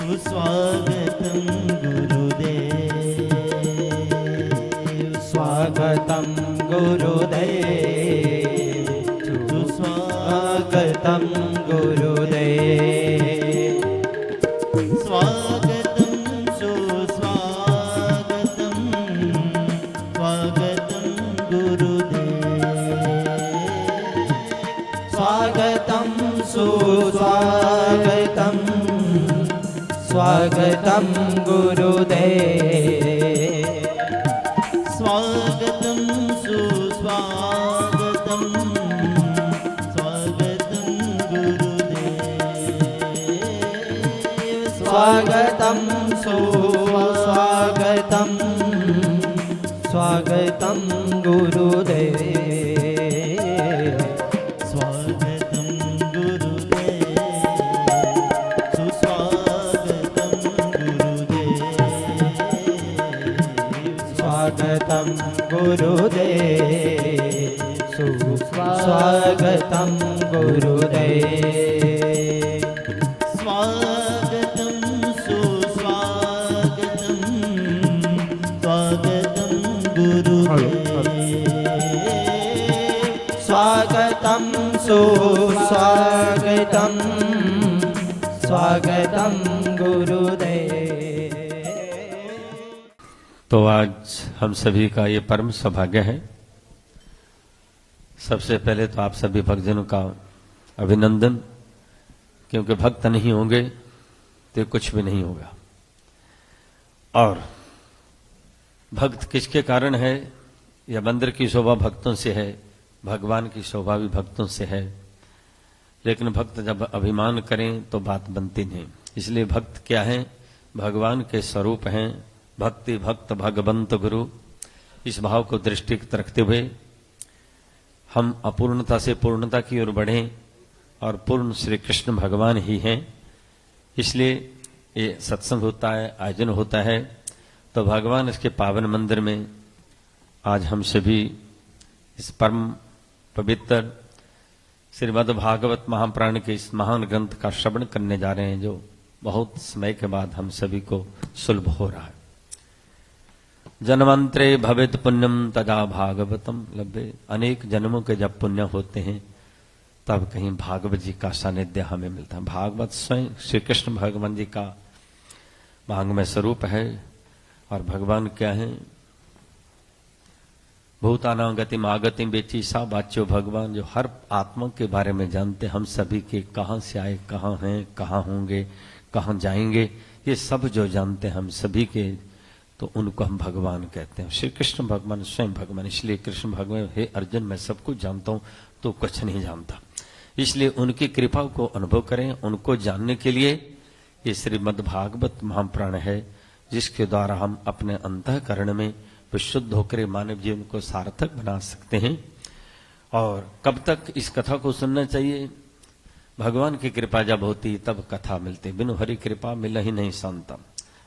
सुस्वागतं गुरुदेव, स्वागतं गुरुदेव, सुस्वागतं गुरुदेव, स्वागतं सुस्वागतं स्वागतं गुरुदेव, स्वागतं सुस्वागतं स्वागतं गुरुदेव, स्वागतं सुस्वागतं स्वागतं गुरुदेव, स्वागतं सुस्वागतं स्वागतं गुरुदेव, स्वागतं गुरुदेव, सुस्वागतं गुरुदेव, स्वागतं गुरुदेव, सुस्वागतं गुरुदेव, स्वागतं सुस्वागतं स्वागतं गुरुदेव, स्वागतं सुस्वागतं स्वागतं गुरुदेव। तो आज हम सभी का ये परम सौभाग्य है। सबसे पहले तो आप सभी भक्तजनों का अभिनंदन, क्योंकि भक्त नहीं होंगे तो कुछ भी नहीं होगा। और भक्त किसके कारण है? यह मंदिर की शोभा भक्तों से है, भगवान की शोभा भी भक्तों से है। लेकिन भक्त जब अभिमान करें तो बात बनती नहीं। इसलिए भक्त क्या है? भगवान के स्वरूप हैं। भक्ति भक्त भगवंत गुरु, इस भाव को दृष्टिगत रखते हुए हम अपूर्णता से पूर्णता की ओर बढ़ें और पूर्ण श्री कृष्ण भगवान ही हैं। इसलिए ये सत्संग होता है, आयोजन होता है। तो भगवान इसके पावन मंदिर में आज हम सभी इस परम पवित्र श्रीमद् भागवत महापुराण के इस महान ग्रंथ का श्रवण करने जा रहे हैं, जो बहुत समय के बाद हम सभी को सुलभ हो रहा है। जन्मांतरे भवेत पुण्यम तदा भागवतम लभ्ये। अनेक जन्मों के जब पुण्य होते हैं तब कहीं भागवत जी का सानिध्य हमें मिलता है। भागवत स्वयं श्री कृष्ण भगवान जी का भांगमय स्वरूप है। और भगवान क्या है? भूतानां गतिम आगतिम बेची सा बाच्यो भगवान, जो हर आत्मा के बारे में जानते। हम सभी के कहाँ से आए, कहाँ हैं, कहाँ होंगे, कहाँ जाएंगे, ये सब जो जानते हैं हम सभी के, तो उनको हम भगवान कहते हैं। श्री कृष्ण भगवान स्वयं भगवान। इसलिए कृष्ण भगवान, हे अर्जुन मैं सब कुछ जानता हूं, तो कुछ नहीं जानता। इसलिए उनकी कृपा को अनुभव करें। उनको जानने के लिए ये श्रीमद् भागवत महापुराण है, जिसके द्वारा हम अपने अंतःकरण में विशुद्ध होकर मानव जीवन को सार्थक बना सकते हैं। और कब तक इस कथा को सुनना चाहिए? भगवान की कृपा जब होती तब कथा मिलती। बिनु हरि कृपा मिल ही नहीं शांतम,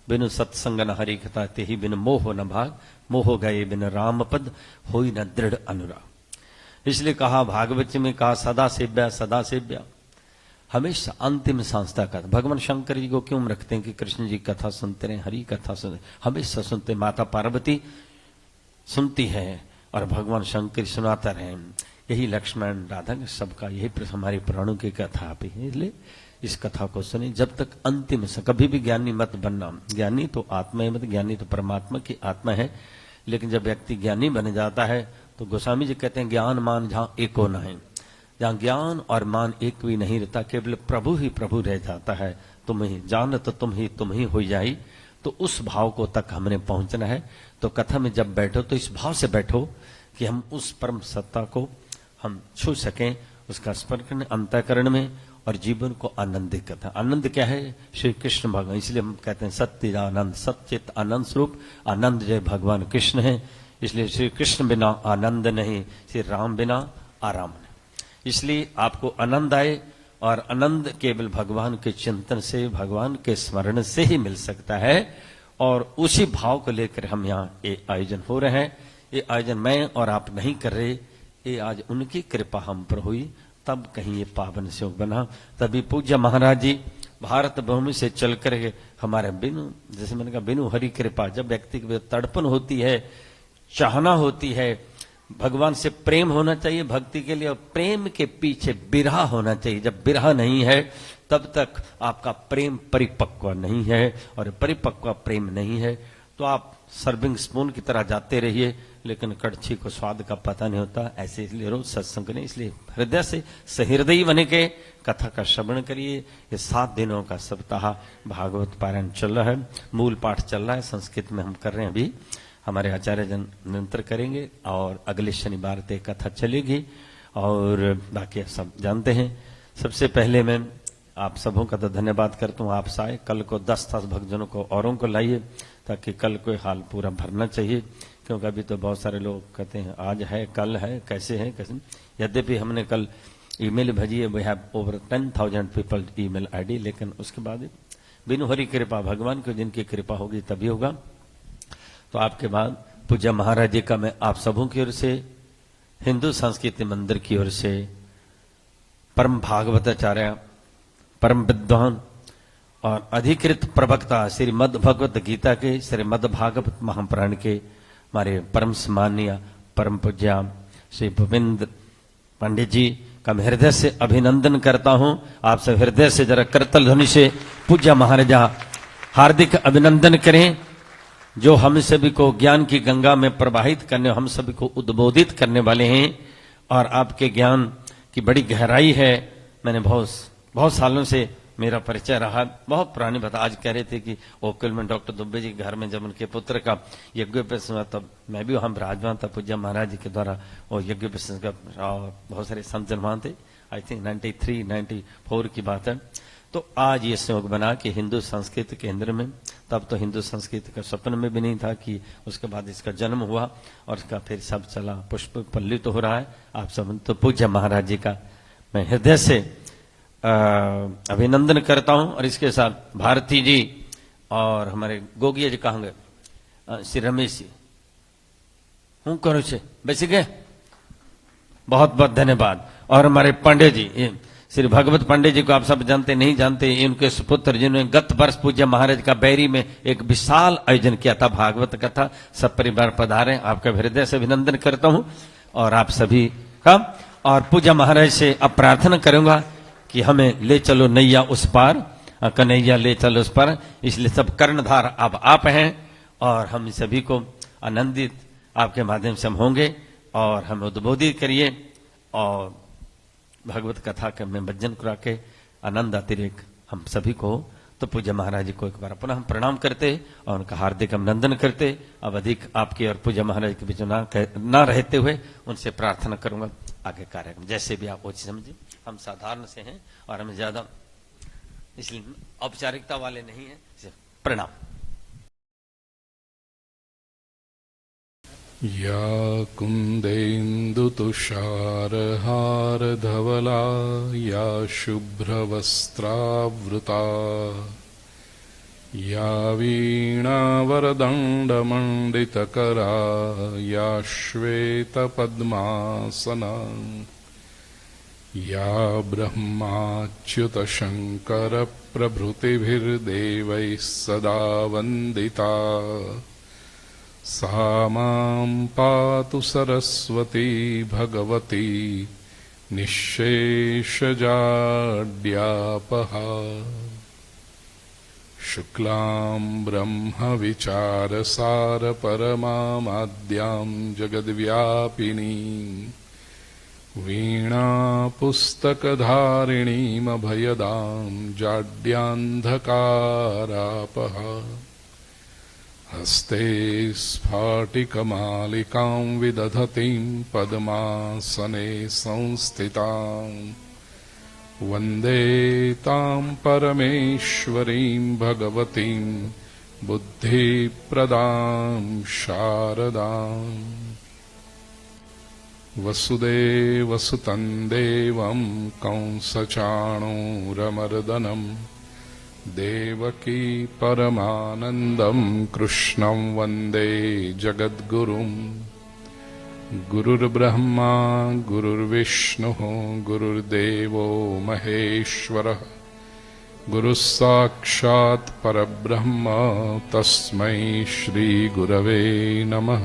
बिनु सत्संग न हरि कथा ते ही बिनु मोह न भाग, मोह गए बिनु राम पद होई न दृढ़ अनुराग। इसलिए कहा भागवत में कहा सदा सेव्या सदा सेव्या, हमेशा अंतिम सांस तक। भगवान शंकर जी को क्यों रखते हैं कि कृष्ण जी कथा सुनते रहे, हरि कथा सुनते, हमेशा सुनते। माता पार्वती सुनती है और भगवान शंकर सुनाता रहे। यही लक्ष्मण राधा सबका यही हमारी पुराणों की कथा भी है। इसलिए इस कथा को सुने जब तक अंतिम से। कभी भी ज्ञानी मत बनना। ज्ञानी तो आत्मा है, मत ज्ञानी तो परमात्मा की आत्मा है। लेकिन जब व्यक्ति ज्ञानी बन जाता है तो गोस्वामी जी कहते हैं ज्ञान मान जहाँ एको न है। जहाँ ज्ञान और मान एक भी नहीं रहता, केवल प्रभु ही प्रभु रह जाता है। तुम ही जान तो तुम ही हो जाई। तो उस भाव को तक हमने पहुंचना है। तो कथा में जब बैठो तो इस भाव से बैठो कि हम उस परम सत्ता को हम छू सकें, उसका स्पर्श करें अंतःकरण में और जीवन को आनंदित करता है। आनंद क्या है? श्री कृष्ण भगवान। इसलिए हम कहते हैं सत्य आनंद, सचित आनंद स्वरूप आनंद जय भगवान कृष्ण है। इसलिए श्री कृष्ण बिना आनंद नहीं, श्री राम बिना आराम नहीं। इसलिए आपको आनंद आए, और आनंद केवल भगवान के चिंतन से, भगवान के स्मरण से ही मिल सकता है। और उसी भाव को लेकर हम यहाँ ये आयोजन हो रहे हैं। ये आयोजन मैं और आप नहीं कर रहे, ये आज उनकी कृपा हम पर हुई, तब कहीं ये पावन योग बना। तभी पूज्य महाराज जी भारत भूमि से चल कर के हमारे बिनु, जैसे मैंने कहा, बिनु हरि कृपा, जब व्यक्ति की तड़पन होती है, चाहना होती है, भगवान से प्रेम होना चाहिए भक्ति के लिए, और प्रेम के पीछे बिरहा होना चाहिए। जब बिरहा नहीं है तब तक आपका प्रेम परिपक्व नहीं है, और परिपक्व प्रेम नहीं है तो आप सर्विंग स्पून की तरह जाते रहिए, लेकिन कड़छी को स्वाद का पता नहीं होता। ऐसे इसलिए रोज सत्संग करें, इसलिए हृदय से सहृदयी बने के कथा का श्रवण करिए। ये 7 दिनों का सप्ताह भागवत पारायण चल रहा है, मूल पाठ चल रहा है, संस्कृत में हम कर रहे हैं अभी, हमारे आचार्य जन निरंतर करेंगे, और अगले शनिवार तक कथा चलेगी। और बाकी सब जानते हैं। सबसे पहले मैं आप सबों का तो धन्यवाद करता हूँ, आप साए कल को 10 भक्तजनों को औरों को लाइए, ताकि कल को हाल पूरा भरना चाहिए, क्योंकि अभी तो बहुत सारे लोग कहते हैं आज है कल है कैसे है कैसे। यद्यपि हमने कल ईमेल भेजी है, we have over 10,000 people email ID, लेकिन उसके बाद बिनु हरि कृपा, भगवान को जिनकी कृपा होगी तभी होगा। तो आपके बाद पूज्य महाराज जी का मैं आप सबों की ओर से, हिंदू संस्कृति मंदिर की ओर से, परम भागवताचार्य, परम विद्वान और अधिकृत प्रवक्ता श्रीमद् भगवत गीता के, श्रीमद् भागवत महापुराण के हमारे परम सम्मानीय परम पूज्य श्री गोविंद पंडित जी का मैं हृदय से अभिनंदन करता हूं। आप सब हृदय से जरा करतल ध्वनि से पूज्य महाराजा हार्दिक अभिनंदन करें, जो हम सभी को ज्ञान की गंगा में प्रवाहित करने, हम सभी को उद्बोधित करने वाले हैं। और आपके ज्ञान की बड़ी गहराई है। मैंने बहुत सालों से मेरा परिचय रहा, बहुत पुरानी बात। आज कह रहे थे कि ओकल में डॉक्टर दुबे जी के घर में जब उनके पुत्र का यज्ञोपवेशन हुआ, तब मैं भी वहां विराजमान था पूज्य महाराज जी के द्वारा, और यज्ञोपवेशन का बहुत सारे संत जन वहां थे। आई थिंक 93, 94 की बात है। तो आज ये संयोग बना कि हिंदू संस्कृति केंद्र में, तब तो हिंदू संस्कृति का स्वप्न में भी नहीं था कि उसके बाद इसका जन्म हुआ, और इसका फिर सब चला, पुष्प पल्लित तो हो रहा है। आप सब तो पूज्य महाराज जी का मैं हृदय से अभिनंदन करता हूं। और इसके साथ भारती जी और हमारे गोगिया जी कहेंगे, श्री रमेश जी हूं करो से बैसे गए, बहुत बहुत धन्यवाद। और हमारे पंडित जी श्री भगवत पंडित जी को आप सब जानते नहीं जानते, इनके सुपुत्र जिन्होंने गत वर्ष पूज्य महाराज का बैरी में एक विशाल आयोजन किया था भागवत कथा, सब परिवार पधारे, आपका हृदय से अभिनंदन करता हूं। और आप सभी का, और पूज्य महाराज से अब प्रार्थना करूंगा कि हमें ले चलो नैया उस पार, कन्हैया ले चलो उस पार। इसलिए सब कर्णधार अब आप हैं, और हम सभी को आनंदित आपके माध्यम से हम होंगे, और हमें उद्बोधित करिए, और भगवत कथा के में भजन करा के आनंद अतिरेक हम सभी को। तो पूज्य महाराज जी को एक बार पुनः हम प्रणाम करते और उनका हार्दिक अभिनंदन करते। अब अधिक आपके और पूज्य महाराज के बीच ना रहते हुए उनसे प्रार्थना करूंगा आगे कार्यक्रम जैसे भी आप उचित समझे। हम साधारण से हैं और हमें ज्यादा इसलिए औपचारिकता वाले नहीं है। प्रणाम। या कुन्देन्दुतुषारहारधवला या शुभ्रवस्त्रावृता या वीणावरदण्डमण्डितकरा या श्वेतपद्मासना या ब्रह्माच्युतशङ्करप्रभृतिभिर्देवैः सदा वन्दिता सा मां पातु सरस्वती भगवती निःशेषजाड्यापहा शुक्लां ब्रह्मविचारसारपरमामाद्यां जगद्व्यापिनीं वीणापुस्तकधारिणीमभयदां जाड्यान्धकारापहा हस्ते स्फाटिकमालिकां विदधतीं पद्मासने संस्थितां वन्दे तां परमेश्वरीं भगवतीं बुद्धिप्रदां शारदाम् वसुदेवसुतं देवं कंसचाणूरमर्दनम् देवकी परमानन्दं कृष्णं वन्दे जगद्गुरुं गुरुर्ब्रह्मा गुरुर्विष्णुः गुरुर्देवो महेश्वरः गुरुः साक्षात् परब्रह्म तस्मै श्रीगुरवे नमः।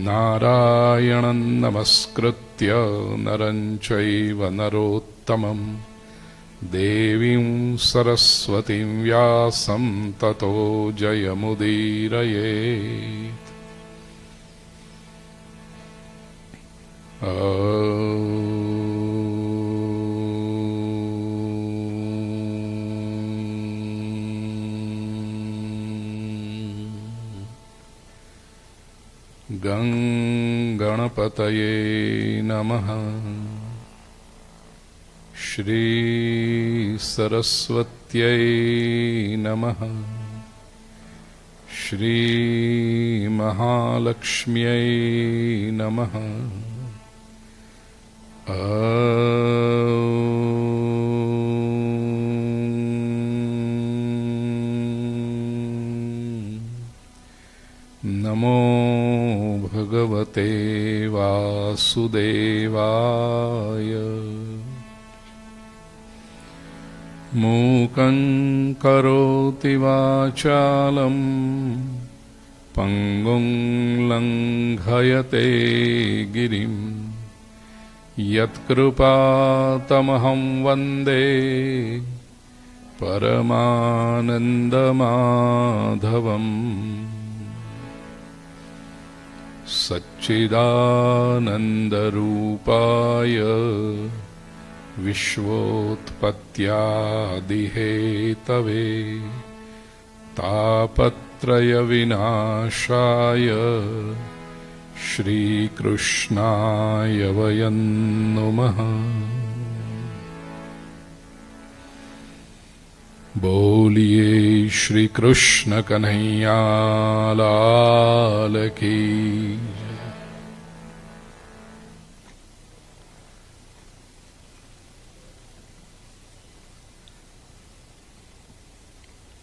नारायणं नमस्कृत्य नरं चैव नरोत्तमं देवीं सरस्वतीं व्यासं ततो जयमुदीरयेत्। गणपतये नमः। श्री सरस्वत्यै नमः। श्री महालक्ष्म्यै नमः। नमो भगवते वासुदेवाय। मूकं करोति वाचालं पंगुं लंघयते गिरिं यत्कृपातमहं वन्दे परमानन्दमाधवम्। सच्चिदानन्दरूपाय विश्वोत्पत्त्यादिहेतवे तापत्रयविनाशाय श्रीकृष्णाय वयं नमः। बोलिए श्री कृष्ण कन्हैया लाल की।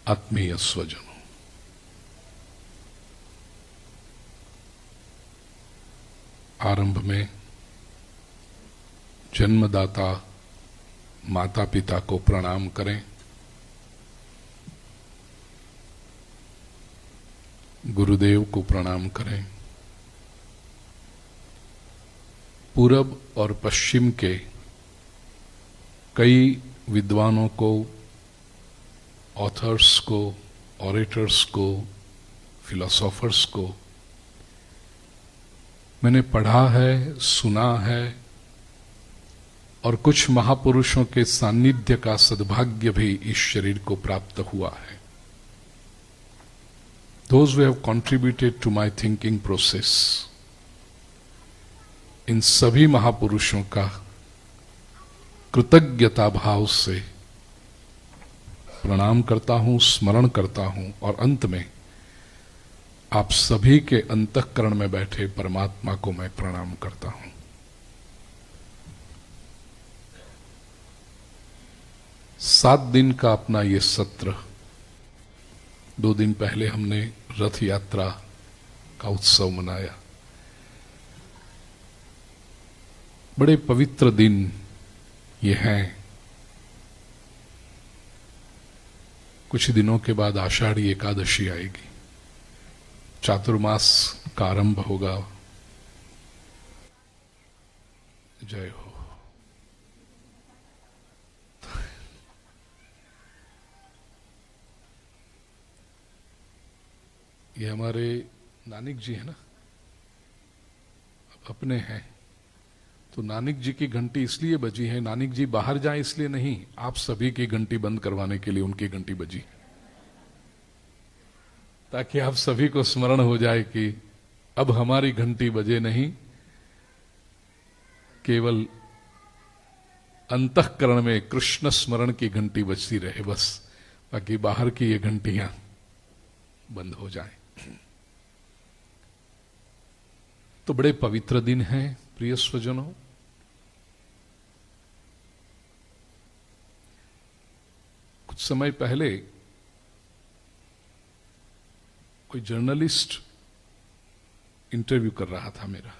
आत्मीय स्वजनों, आरंभ में जन्मदाता माता पिता को प्रणाम करें। गुरुदेव को प्रणाम करें। पूरब और पश्चिम के कई विद्वानों को, ऑथर्स को, ऑरेटर्स को, फिलोसोफर्स को मैंने पढ़ा है, सुना है और कुछ महापुरुषों के सान्निध्य का सद्भाग्य भी इस शरीर को प्राप्त हुआ है। Those who have contributed to my thinking process, इन सभी महापुरुषों का कृतज्ञता भाव से प्रणाम करता हूं, स्मरण करता हूं और अंत में आप सभी के अंतःकरण में बैठे परमात्मा को मैं प्रणाम करता हूं। सात दिन का अपना ये सत्र, 2 दिन पहले हमने रथ यात्रा का उत्सव मनाया। बड़े पवित्र दिन ये हैं। कुछ दिनों के बाद आषाढ़ी एकादशी आएगी, चातुर्मास का आरंभ होगा। जय हो। ये हमारे नानक जी है ना, अपने हैं, तो नानक जी की घंटी इसलिए बजी है, नानक जी बाहर जाए इसलिए नहीं, आप सभी की घंटी बंद करवाने के लिए उनकी घंटी बजी, ताकि आप सभी को स्मरण हो जाए कि अब हमारी घंटी बजे नहीं, केवल अंतःकरण में कृष्ण स्मरण की घंटी बजती रहे बस, ताकि बाहर की ये घंटियां बंद हो जाएं। तो बड़े पवित्र दिन हैं प्रिय स्वजनों। कुछ समय पहले कोई जर्नलिस्ट इंटरव्यू कर रहा था मेरा,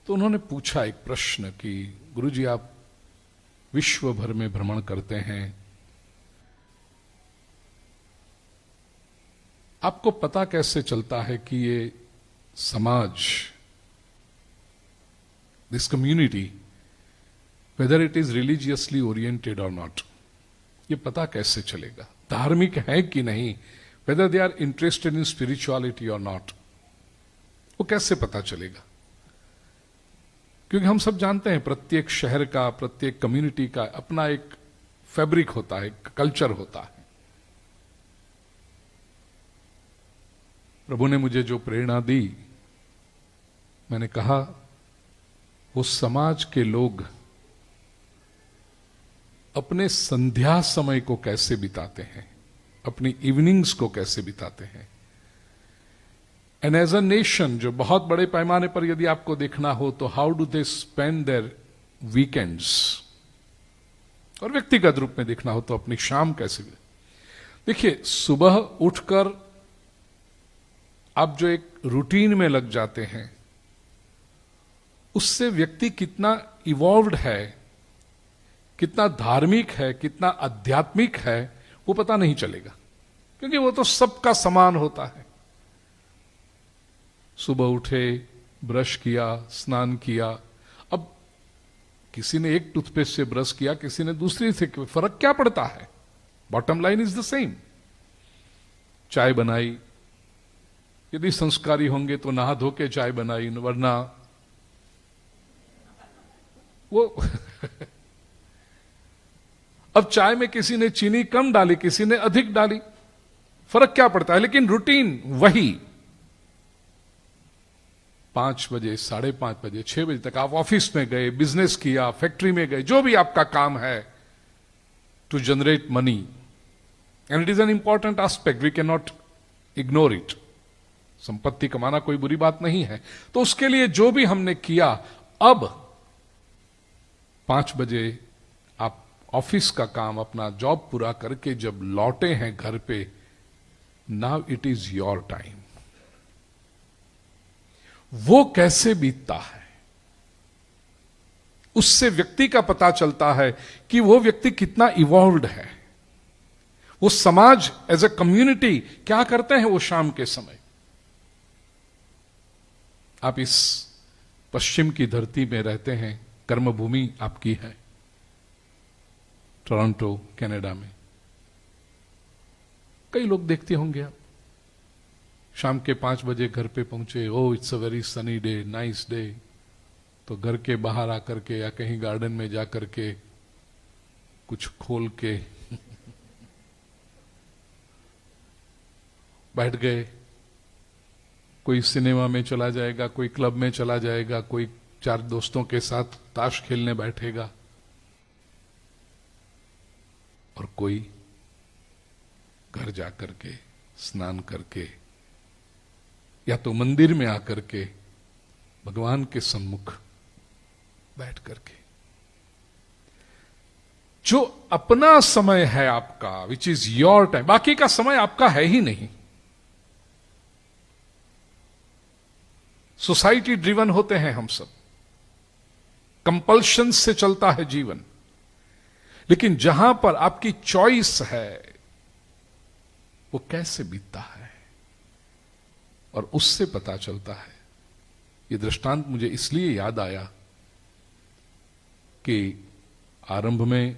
तो उन्होंने पूछा एक प्रश्न कि गुरुजी आप विश्व भर में भ्रमण करते हैं, आपको पता कैसे चलता है कि ये समाज, this community, whether it is religiously oriented और नॉट, ये पता कैसे चलेगा? धार्मिक है कि नहीं, whether they are interested in spirituality और नॉट, वो कैसे पता चलेगा? क्योंकि हम सब जानते हैं प्रत्येक शहर का, प्रत्येक कम्युनिटी का अपना एक फैब्रिक होता है, कल्चर होता है। प्रभु ने मुझे जो प्रेरणा दी, मैंने कहा वो समाज के लोग अपने संध्या समय को कैसे बिताते हैं, अपनी इवनिंग्स को कैसे बिताते हैं। एंड एज अ नेशन, जो बहुत बड़े पैमाने पर यदि आपको देखना हो तो how do they spend their weekends, और व्यक्तिगत रूप में देखना हो तो अपनी शाम कैसे। देखिए, सुबह उठकर आप जो एक रूटीन में लग जाते हैं, उससे व्यक्ति कितना इवॉल्व्ड है, कितना धार्मिक है, कितना आध्यात्मिक है, वो पता नहीं चलेगा, क्योंकि वो तो सबका समान होता है। सुबह उठे, ब्रश किया, स्नान किया, अब किसी ने एक टूथपेस्ट से ब्रश किया, किसी ने दूसरी से, फर्क क्या पड़ता है? Bottom line is the same. चाय बनाई, यदि संस्कारी होंगे तो नहा धो के चाय बनाई, वरना वो अब चाय में किसी ने चीनी कम डाली, किसी ने अधिक डाली, फर्क क्या पड़ता है? लेकिन रूटीन वही। 5 बजे, 5:30 बजे, 6 बजे तक आप ऑफिस में गए, बिजनेस किया, फैक्ट्री में गए, जो भी आपका काम है, to generate money, and it is an important aspect, we can not ignore it. संपत्ति कमाना कोई बुरी बात नहीं है, तो उसके लिए जो भी हमने किया, अब 5 बजे आप ऑफिस का काम, अपना जॉब पूरा करके जब लौटे हैं घर पे, now it is your time. वो कैसे बीतता है, उससे व्यक्ति का पता चलता है कि वो व्यक्ति कितना इवॉल्व्ड है। वो समाज एज ए कम्युनिटी क्या करते हैं वो शाम के समय। आप इस पश्चिम की धरती में रहते हैं, कर्मभूमि आपकी है, टोरंटो, कनाडा में। कई लोग देखते होंगे आप, शाम के 5 बजे घर पे पहुंचे, oh it's a very sunny day, nice day, तो घर के बाहर आकर के या कहीं गार्डन में जाकर के कुछ खोल के बैठ गए। कोई सिनेमा में चला जाएगा, कोई क्लब में चला जाएगा, कोई 4 दोस्तों के साथ ताश खेलने बैठेगा, और कोई घर जाकर के स्नान करके या तो मंदिर में आकर के भगवान के सम्मुख बैठ करके, जो अपना समय है आपका, विच इज योर टाइम, बाकी का समय आपका है ही नहीं। सोसाइटी ड्रिवन होते हैं हम सब, कंपल्शन से चलता है जीवन, लेकिन जहां पर आपकी चॉइस है वो कैसे बीतता है, और उससे पता चलता है। ये दृष्टांत मुझे इसलिए याद आया कि आरंभ में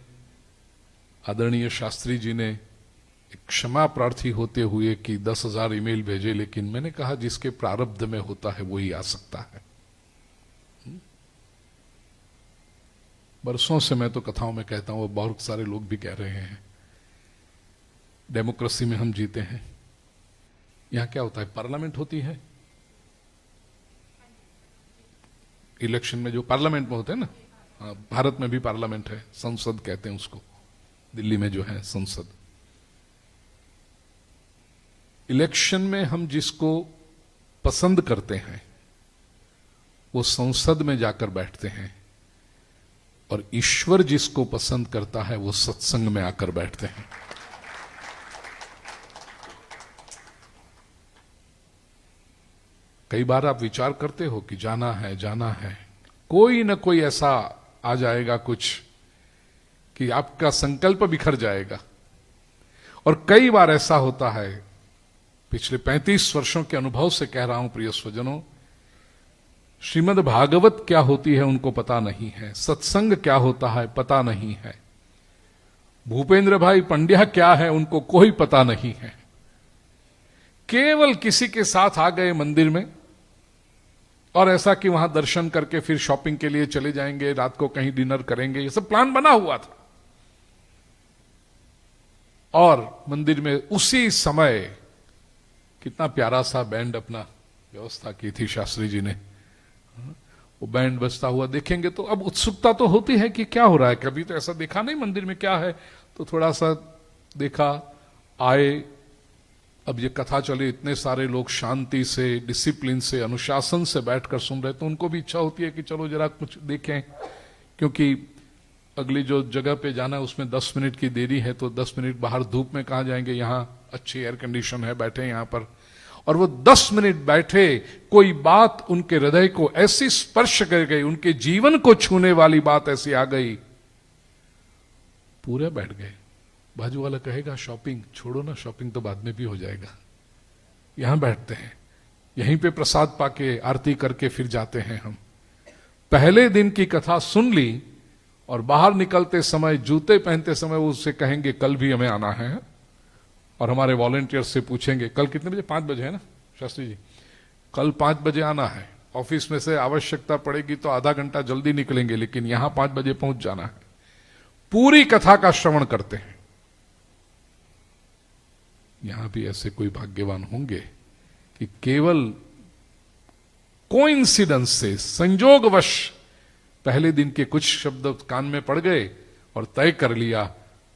आदरणीय शास्त्री जी ने एक क्षमा प्रार्थी होते हुए कि 10,000 ईमेल भेजे, लेकिन मैंने कहा जिसके प्रारब्ध में होता है वही आ सकता है। बरसों से मैं तो कथाओं में कहता हूं, बहुत सारे लोग भी कह रहे हैं, डेमोक्रेसी में हम जीते हैं। यहां क्या होता है, पार्लियामेंट होती है, इलेक्शन में जो पार्लियामेंट में होते हैं ना, भारत में भी पार्लियामेंट है, संसद कहते हैं उसको, दिल्ली में जो है संसद। इलेक्शन में हम जिसको पसंद करते हैं वो संसद में जाकर बैठते हैं, और ईश्वर जिसको पसंद करता है वो सत्संग में आकर बैठते हैं। कई बार आप विचार करते हो कि जाना है, कोई न कोई ऐसा आ जाएगा कुछ कि आपका संकल्प बिखर जाएगा। और कई बार ऐसा होता है, पिछले 35 वर्षों के अनुभव से कह रहा हूं प्रिय स्वजनों, श्रीमद् भागवत क्या होती है उनको पता नहीं है, सत्संग क्या होता है पता नहीं है, भूपेंद्र भाई पंड्या क्या है उनको कोई पता नहीं है। केवल किसी के साथ आ गए मंदिर में और ऐसा कि वहां दर्शन करके फिर शॉपिंग के लिए चले जाएंगे, रात को कहीं डिनर करेंगे, ये सब प्लान बना हुआ था। और मंदिर में उसी समय कितना प्यारा सा बैंड अपना व्यवस्था की थी शास्त्री जी ने, वो बैंड बजता हुआ देखेंगे तो अब उत्सुकता तो होती है कि क्या हो रहा है, कभी तो ऐसा देखा नहीं मंदिर में क्या है, तो थोड़ा सा देखा, आए, अब ये कथा चले, इतने सारे लोग शांति से, डिसिप्लिन से, अनुशासन से बैठकर सुन रहे, तो उनको भी इच्छा होती है कि चलो जरा कुछ देखें, क्योंकि अगली जो जगह पे जाना है उसमें 10 मिनट की देरी है, तो 10 मिनट बाहर धूप में कहां जाएंगे, यहां अच्छी एयर कंडीशन है, बैठे यहां पर। और वो 10 मिनट बैठे, कोई बात उनके हृदय को ऐसी स्पर्श कर गई, उनके जीवन को छूने वाली बात ऐसी आ गई, पूरे बैठ गए। बाजू वाला कहेगा शॉपिंग छोड़ो ना, शॉपिंग तो बाद में भी हो जाएगा, यहां बैठते हैं, यहीं पे प्रसाद पाके आरती करके फिर जाते हैं हम। पहले दिन की कथा सुन ली और बाहर निकलते समय, जूते पहनते समय वो उससे कहेंगे कल भी हमें आना है, और हमारे वॉलंटियर से पूछेंगे कल कितने बजे, 5 बजे है ना शास्त्री जी, कल 5 बजे आना है। ऑफिस में से आवश्यकता पड़ेगी तो आधा घंटा जल्दी निकलेंगे, लेकिन यहां 5 बजे पहुंच जाना है। पूरी कथा का श्रवण करते हैं। यहां भी ऐसे कोई भाग्यवान होंगे कि केवल कोइंसिडेंस से, संयोगवश पहले दिन के कुछ शब्द कान में पड़ गए और तय कर लिया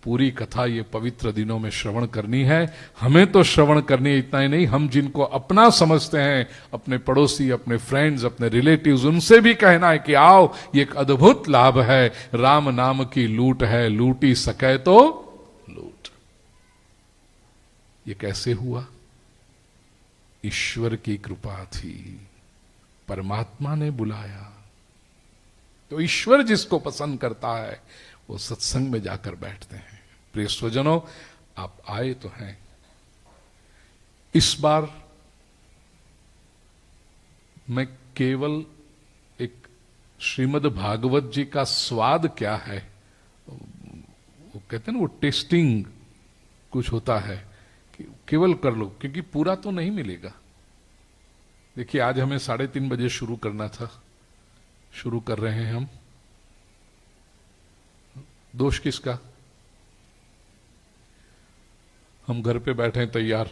पूरी कथा ये पवित्र दिनों में श्रवण करनी है। हमें तो श्रवण करनी है, इतना ही नहीं, हम जिनको अपना समझते हैं, अपने पड़ोसी, अपने फ्रेंड्स, अपने रिलेटिव्स, उनसे भी कहना है कि आओ, ये एक अद्भुत लाभ है, राम नाम की लूट है, लूटी सके तो लूट। ये कैसे हुआ? ईश्वर की कृपा थी, परमात्मा ने बुलाया। तो ईश्वर जिसको पसंद करता है वो सत्संग में जाकर बैठते हैं। प्रिय स्वजनों, आप आए तो हैं। इस बार मैं केवल एक श्रीमद् भागवत जी का स्वाद क्या है, वो कहते हैं ना, वो टेस्टिंग कुछ होता है कि केवल कर लो, क्योंकि पूरा तो नहीं मिलेगा। देखिए, आज हमें 3:30 बजे शुरू करना था, शुरू कर रहे हैं हम। दोष किसका? हम घर पे बैठे हैं तैयार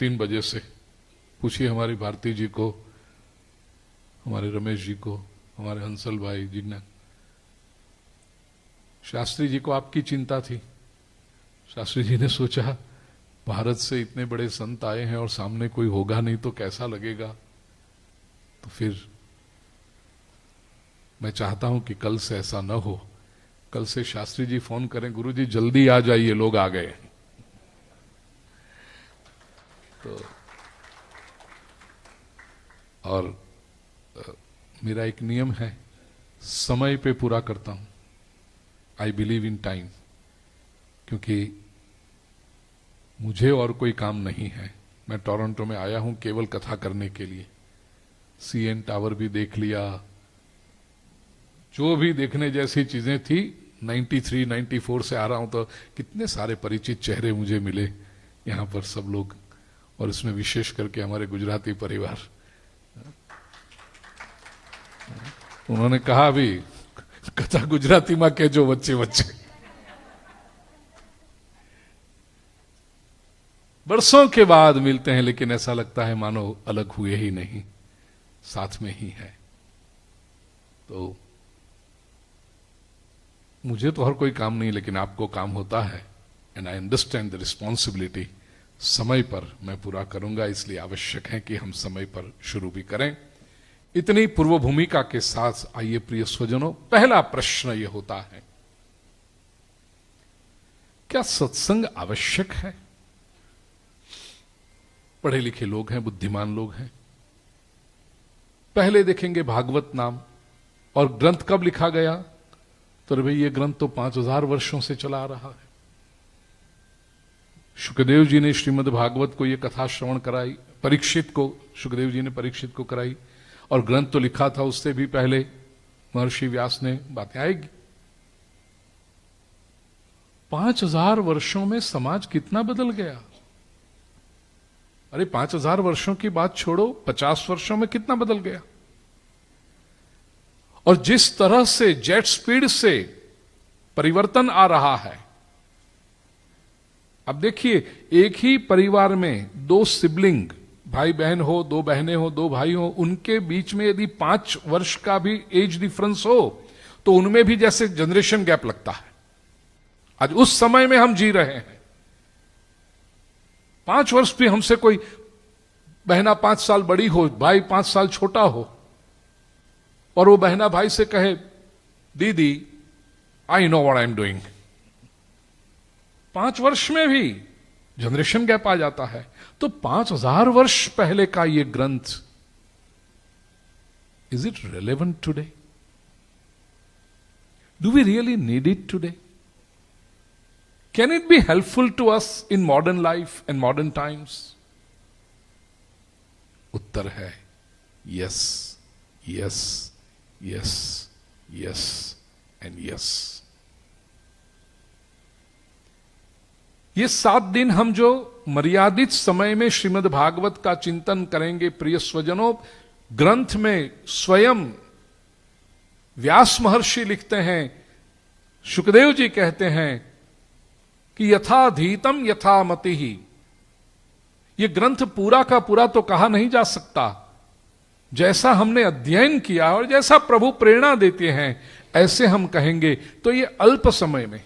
3 बजे से। पूछिए हमारी भारती जी को, हमारे रमेश जी को, हमारे हंसल भाई जी ने। शास्त्री जी को आपकी चिंता थी। शास्त्री जी ने सोचा भारत से इतने बड़े संत आए हैं और सामने कोई होगा नहीं तो कैसा लगेगा। तो फिर मैं चाहता हूं कि कल से ऐसा न हो। कल से शास्त्री जी फोन करें, गुरुजी जल्दी आ जाइए, लोग आ गए। तो और मेरा एक नियम है, समय पे पूरा करता हूं। आई बिलीव इन टाइम, क्योंकि मुझे और कोई काम नहीं है। मैं टोरंटो में आया हूं केवल कथा करने के लिए। CN टावर भी देख लिया, जो भी देखने जैसी चीजें थी। 93, 94 से आ रहा हूं तो कितने सारे परिचित चेहरे मुझे मिले यहां पर, सब लोग, और इसमें विशेष करके हमारे गुजराती परिवार। उन्होंने कहा अभी कथा गुजराती मां के जो बच्चे बच्चे। बरसों के बाद मिलते हैं, लेकिन ऐसा लगता है मानो अलग हुए ही नहीं, साथ में ही है। तो मुझे तो हर कोई काम नहीं, लेकिन आपको काम होता है, and I understand the responsibility. समय पर मैं पूरा करूंगा, इसलिए आवश्यक है कि हम समय पर शुरू भी करें। इतनी पूर्व भूमिका के साथ आइए प्रिय स्वजनों, पहला प्रश्न यह होता है, क्या सत्संग आवश्यक है? पढ़े लिखे लोग हैं, बुद्धिमान लोग हैं। पहले देखेंगे भागवत नाम, और ग्रंथ कब लिखा गया? तो अरे भाई ये ग्रंथ तो 5000 वर्षों से चला आ रहा है। शुकदेव जी ने श्रीमद् भागवत को ये कथा श्रवण कराई, परीक्षित को, शुकदेव जी ने परीक्षित को कराई, और ग्रंथ तो लिखा था उससे भी पहले महर्षि व्यास ने। बातें आएगी। 5000 वर्षों में समाज कितना बदल गया। अरे 5000 वर्षों की बात छोड़ो, 50 वर्षों में कितना बदल गया। और जिस तरह से जेट स्पीड से परिवर्तन आ रहा है, अब देखिए एक ही परिवार में 2 सिबलिंग, भाई बहन हो, 2 बहनें हो, 2 भाई हो, उनके बीच में यदि 5 वर्ष का भी एज डिफरेंस हो तो उनमें भी जैसे जनरेशन गैप लगता है। आज उस समय में हम जी रहे हैं। 5 वर्ष भी हमसे कोई बहना 5 साल बड़ी हो, भाई 5 साल छोटा हो, और वो बहना भाई से कहे, दीदी I know what I am doing, 5 वर्ष में भी जनरेशन गैप आ जाता है। तो 5000 वर्ष पहले का ये ग्रंथ, is it relevant today? Do we really need it today? Can it be helpful to us in modern life and modern times? उत्तर है yes, yes, yes, yes and yes. ये 7 दिन हम जो मर्यादित समय में श्रीमद् भागवत का चिंतन करेंगे, प्रिय स्वजनों, ग्रंथ में स्वयं व्यास महर्षि लिखते हैं, शुकदेव जी कहते हैं कि यथाधीतम यथामति ही। ये ग्रंथ पूरा का पूरा तो कहा नहीं जा सकता, जैसा हमने अध्ययन किया और जैसा प्रभु प्रेरणा देते हैं ऐसे हम कहेंगे। तो ये अल्प समय में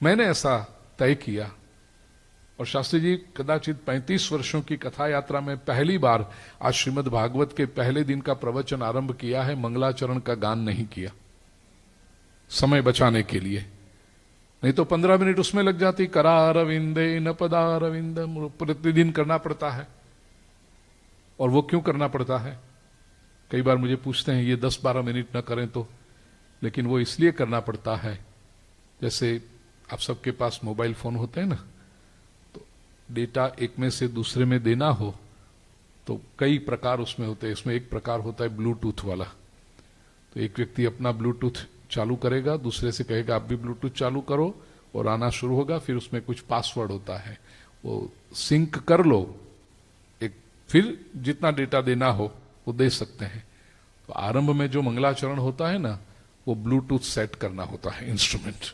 मैंने ऐसा तय किया, और शास्त्री जी कदाचित 35 वर्षों की कथा यात्रा में पहली बार आज श्रीमद् भागवत के पहले दिन का प्रवचन आरंभ किया है। मंगलाचरण का गान नहीं किया, समय बचाने के लिए, नहीं तो 15 मिनट उसमें लग जाती। करारविंदे न पदारविंद प्रतिदिन करना पड़ता है। और वो क्यों करना पड़ता है? कई बार मुझे पूछते हैं ये 10-12 मिनट न करें तो, लेकिन वो इसलिए करना पड़ता है, जैसे आप सबके पास मोबाइल फोन होते हैं ना, तो डेटा एक में से दूसरे में देना हो तो कई प्रकार उसमें होते हैं। इसमें एक प्रकार होता है ब्लूटूथ वाला। तो एक व्यक्ति अपना ब्लूटूथ चालू करेगा, दूसरे से कहेगा आप भी ब्लूटूथ चालू करो, और आना शुरू होगा। फिर उसमें कुछ पासवर्ड होता है, वो सिंक कर लो, एक फिर जितना डेटा देना हो वो दे सकते हैं। तो आरंभ में जो मंगलाचरण होता है ना, वो ब्लूटूथ सेट करना होता है इंस्ट्रूमेंट,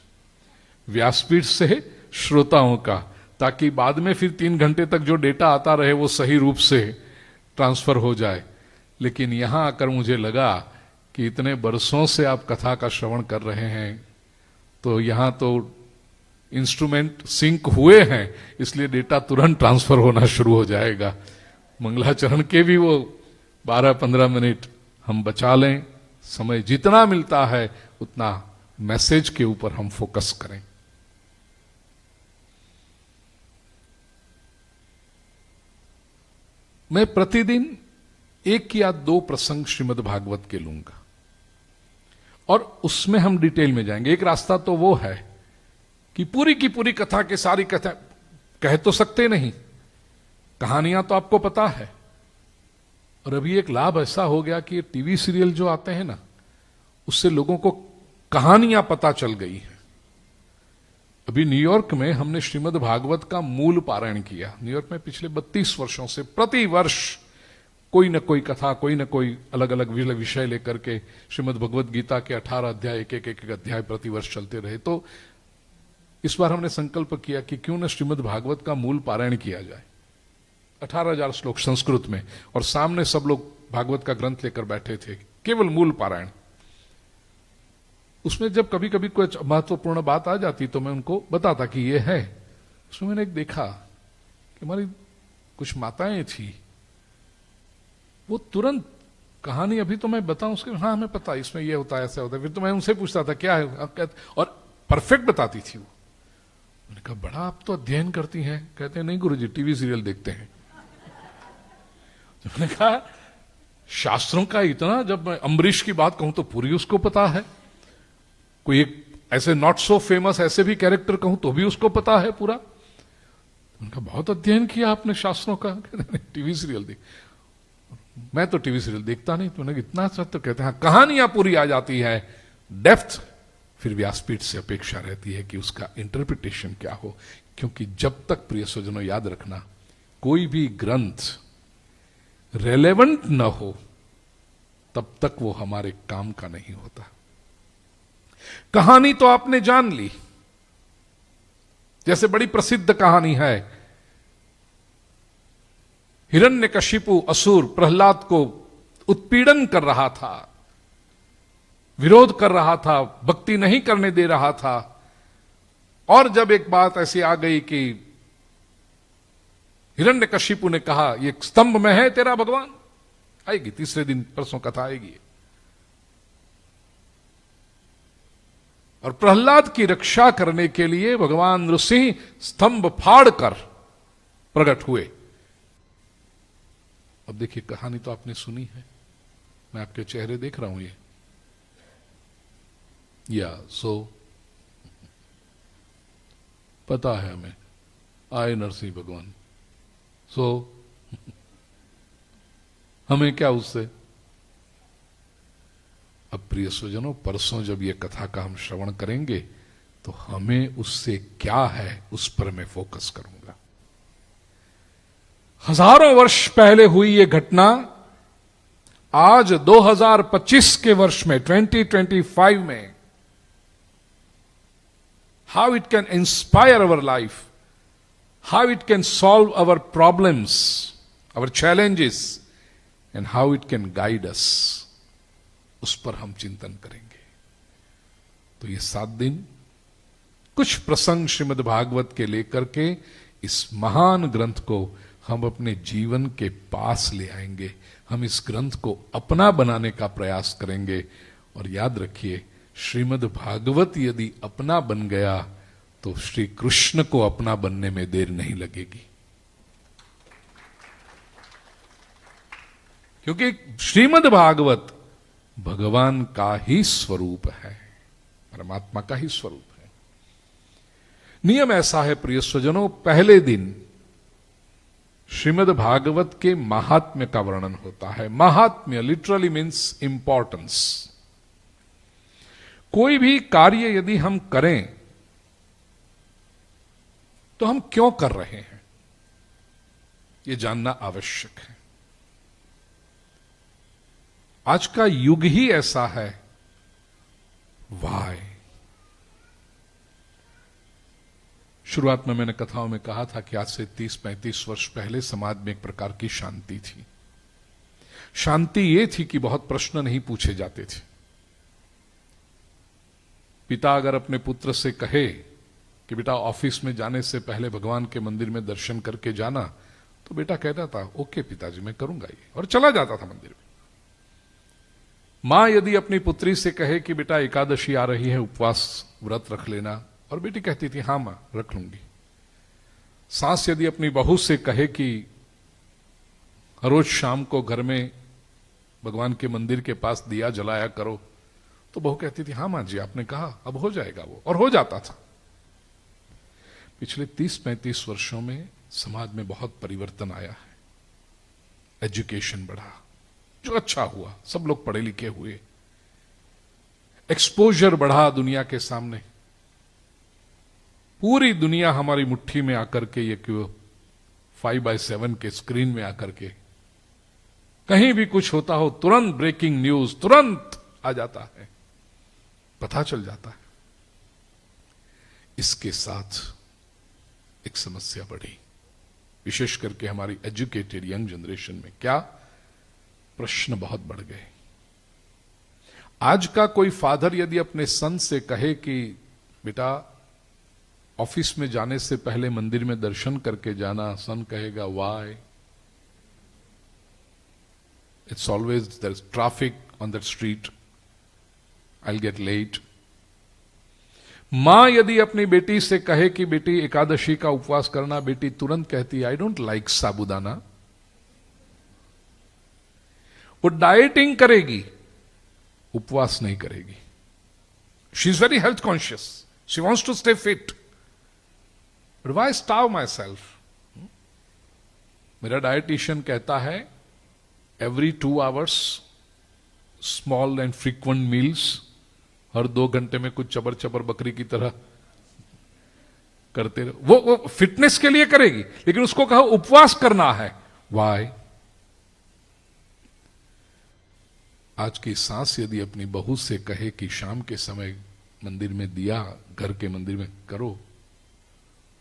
व्यासपीठ से श्रोताओं का, ताकि बाद में फिर 3 घंटे तक जो डेटा आता रहे वो सही रूप से ट्रांसफर हो जाए। लेकिन यहां आकर मुझे लगा कि इतने बरसों से आप कथा का श्रवण कर रहे हैं, तो यहां तो इंस्ट्रूमेंट सिंक हुए हैं, इसलिए डेटा तुरंत ट्रांसफर होना शुरू हो जाएगा। मंगलाचरण के भी वो 12-15 मिनट हम बचा लें। समय जितना मिलता है उतना मैसेज के ऊपर हम फोकस करें। मैं प्रतिदिन 1 या 2 प्रसंग श्रीमद् भागवत के लूंगा, और उसमें हम डिटेल में जाएंगे। एक रास्ता तो वो है कि पूरी की पूरी कथा के सारी कथा कह तो सकते नहीं, कहानियां तो आपको पता है। और अभी एक लाभ ऐसा हो गया कि टीवी सीरियल जो आते हैं ना, उससे लोगों को कहानियां पता चल गई हैं। अभी न्यूयॉर्क में हमने श्रीमद् भागवत का मूल पारायण किया। न्यूयॉर्क में पिछले 32 वर्षों से प्रति वर्ष कोई न कोई कथा, कोई न कोई अलग अलग विषय लेकर के श्रीमद् भगवद गीता के 18 अध्याय, एक अध्याय प्रति वर्ष चलते रहे। तो इस बार हमने संकल्प किया कि क्यों न श्रीमद् भागवत का मूल पारायण किया जाए। 18,000 श्लोक संस्कृत में, और सामने सब लोग भागवत का ग्रंथ लेकर बैठे थे, केवल मूल पारायण। उसमें जब कभी कभी कोई महत्वपूर्ण बात आ जाती तो मैं उनको बताता कि ये है। उसमें मैंने एक देखा कि हमारी कुछ माताएं थी, वो तुरंत कहानी, अभी तो मैं बताऊं उसके, हाँ हमें पता है इसमें ये होता है, ऐसा होता है। फिर तो मैं उनसे पूछता था क्या है, और परफेक्ट बताती थी वो। मैंने कहा बड़ा आप तो अध्ययन करती हैं। कहते हैं नहीं गुरुजी, टीवी सीरियल देखते हैं। तो मैंने कहा शास्त्रों का इतना, जब मैं अम्बरीश की बात कहूं तो पूरी उसको पता है, कोई एक ऐसे नॉट सो फेमस ऐसे भी कैरेक्टर कहूं तो भी उसको पता है पूरा। उनका बहुत अध्ययन किया आपने शास्त्रों का। टीवी सीरियल देख, मैं तो टीवी सीरियल देखता नहीं, तो इतना सब तो कहते हैं कहानियां पूरी आ जाती है, डेप्थ फिर व्यासपीठ से अपेक्षा रहती है कि उसका इंटरप्रिटेशन क्या हो। क्योंकि जब तक प्रिय स्वजनों याद रखना, कोई भी ग्रंथ रेलेवेंट न हो तब तक वो हमारे काम का नहीं होता। कहानी तो आपने जान ली, जैसे बड़ी प्रसिद्ध कहानी है, हिरण्यकशिपु असुर प्रहलाद को उत्पीड़न कर रहा था, विरोध कर रहा था, भक्ति नहीं करने दे रहा था। और जब एक बात ऐसी आ गई कि हिरण्यकशिपु ने कहा ये स्तंभ में है तेरा भगवान, आएगी तीसरे दिन, परसों कथा आएगी। और प्रहलाद की रक्षा करने के लिए भगवान नृसिंह स्तंभ फाड़कर प्रकट हुए। अब देखिए, कहानी तो आपने सुनी है, मैं आपके चेहरे देख रहा हूं ये, या सो पता है हमें, आए नरसिंह भगवान, सो हमें क्या उससे। अब प्रिय स्वजनों, परसों जब ये कथा का हम श्रवण करेंगे तो हमें उससे क्या है उस पर मैं फोकस करूंगा। हजारों वर्ष पहले हुई ये घटना आज 2025 के वर्ष में, 2025 में, how it can inspire our life, how it can solve our problems, our challenges, and how it can guide us, उस पर हम चिंतन करेंगे। तो ये 7 दिन कुछ प्रसंग श्रीमद् भागवत के लेकर के इस महान ग्रंथ को हम अपने जीवन के पास ले आएंगे। हम इस ग्रंथ को अपना बनाने का प्रयास करेंगे। और याद रखिए, श्रीमद् भागवत यदि अपना बन गया तो श्री कृष्ण को अपना बनने में देर नहीं लगेगी। क्योंकि श्रीमद् भागवत भगवान का ही स्वरूप है, परमात्मा का ही स्वरूप है। नियम ऐसा है प्रिय स्वजनों, पहले दिन श्रीमद् भागवत के महात्म्य का वर्णन होता है। महात्म्य लिटरली मीन्स इंपॉर्टेंस। कोई भी कार्य यदि हम करें तो हम क्यों कर रहे हैं, यह जानना आवश्यक है। आज का युग ही ऐसा है, वाय। शुरुआत में मैंने कथाओं में कहा था कि आज से 30-35 वर्ष पहले समाज में एक प्रकार की शांति थी। शांति यह थी कि बहुत प्रश्न नहीं पूछे जाते थे। पिता अगर अपने पुत्र से कहे कि बेटा ऑफिस में जाने से पहले भगवान के मंदिर में दर्शन करके जाना, तो बेटा कहता था ओके पिताजी मैं करूंगा ये, और चला जाता था मंदिर में। मां यदि अपनी पुत्री से कहे कि बेटा एकादशी आ रही है, उपवास व्रत रख लेना, और बेटी कहती थी हां मां रख लूंगी। सास यदि अपनी बहू से कहे कि हर रोज शाम को घर में भगवान के मंदिर के पास दिया जलाया करो, तो बहू कहती थी हां मां जी आपने कहा, अब हो जाएगा वो, और हो जाता था। पिछले 30-35 वर्षों में समाज में बहुत परिवर्तन आया है। एजुकेशन बढ़ा, जो अच्छा हुआ, सब लोग पढ़े लिखे हुए, एक्सपोजर बढ़ा दुनिया के सामने। पूरी दुनिया हमारी मुट्ठी में आकर के, ये 5/7 के स्क्रीन में आकर के, कहीं भी कुछ होता हो तुरंत ब्रेकिंग न्यूज तुरंत आ जाता है, पता चल जाता है। इसके साथ एक समस्या बढ़ी, विशेष करके हमारी एजुकेटेड यंग जनरेशन में। क्या? प्रश्न बहुत बढ़ गए। आज का कोई फादर यदि अपने सन से कहे कि बेटा ऑफिस में जाने से पहले मंदिर में दर्शन करके जाना, सन कहेगा why, it's always there is traffic on that street, I will get late. मां यदि अपनी बेटी से कहे कि बेटी एकादशी का उपवास करना, बेटी तुरंत कहती आई डोंट लाइक साबुदाना। वो डाइटिंग करेगी, उपवास नहीं करेगी। She is very health conscious, she wants to stay fit, but why starve myself? मेरा डाइटिशियन कहता है every 2 hours small and frequent meals, हर 2 घंटे में कुछ चबर चबर बकरी की तरह करते रहो। वो फिटनेस के लिए करेगी, लेकिन उसको कहा उपवास करना है। वाई? आज की सास यदि अपनी बहू से कहे कि शाम के समय मंदिर में दिया, घर के मंदिर में करो,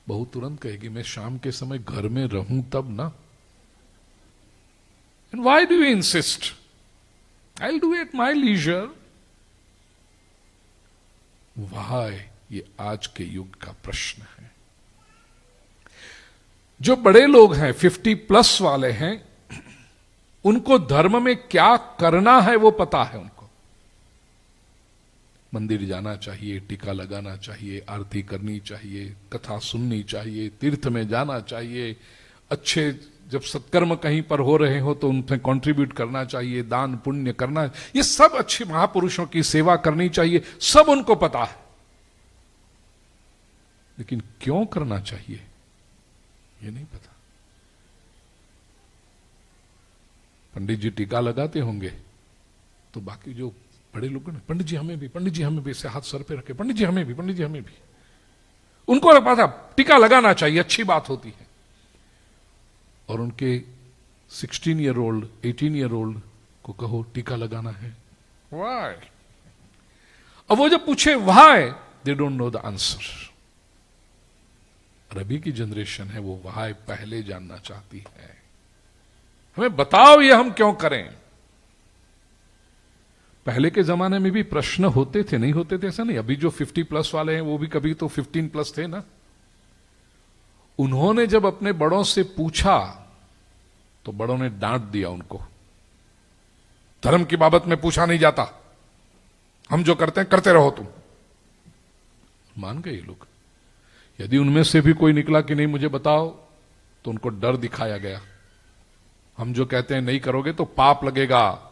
बहू तुरंत कहेगी मैं शाम के समय घर में रहूं तब ना। And why do you insist? I will do it my leisure. Why? ये आज के युग का प्रश्न है। जो बड़े लोग हैं, 50+ वाले हैं, उनको धर्म में क्या करना है वो पता है। उनको मंदिर जाना चाहिए, टीका लगाना चाहिए, आरती करनी चाहिए, कथा सुननी चाहिए, तीर्थ में जाना चाहिए, अच्छे जब सत्कर्म कहीं पर हो रहे हो तो उनमें कंट्रीब्यूट करना चाहिए, दान पुण्य करना, ये सब अच्छे महापुरुषों की सेवा करनी चाहिए, सब उनको पता है। लेकिन क्यों करना चाहिए ये नहीं पता। पंडित जी टीका लगाते होंगे तो बाकी जो बड़े लोग हैं, पंडित जी हमें भी, पंडित जी हमें भी, ऐसे हाथ सर पे रखे, पंडित जी हमें भी, पंडित जी हमें भी। उनको पता टीका लगाना चाहिए, अच्छी बात होती है। और उनके 16 ईयर ओल्ड 18 ईयर ओल्ड को कहो टीका लगाना है, व्हाई? अब वो जब पूछे why, they don't know the answer. और अभी की जनरेशन है वो व्हाई पहले जानना चाहती है। हमें बताओ ये हम क्यों करें। पहले के जमाने में भी प्रश्न होते थे, नहीं होते थे ऐसा नहीं। अभी जो 50+ वाले हैं वो भी कभी तो 15+ थे ना। उन्होंने जब अपने बड़ों से पूछा तो बड़ों ने डांट दिया उनको। धर्म की बाबत में पूछा नहीं जाता, हम जो करते हैं करते रहो तुम। मान गए लोग। यदि उनमें से भी कोई निकला कि नहीं मुझे बताओ, तो उनको डर दिखाया गया। हम जो कहते हैं नहीं करोगे तो पाप लगेगा,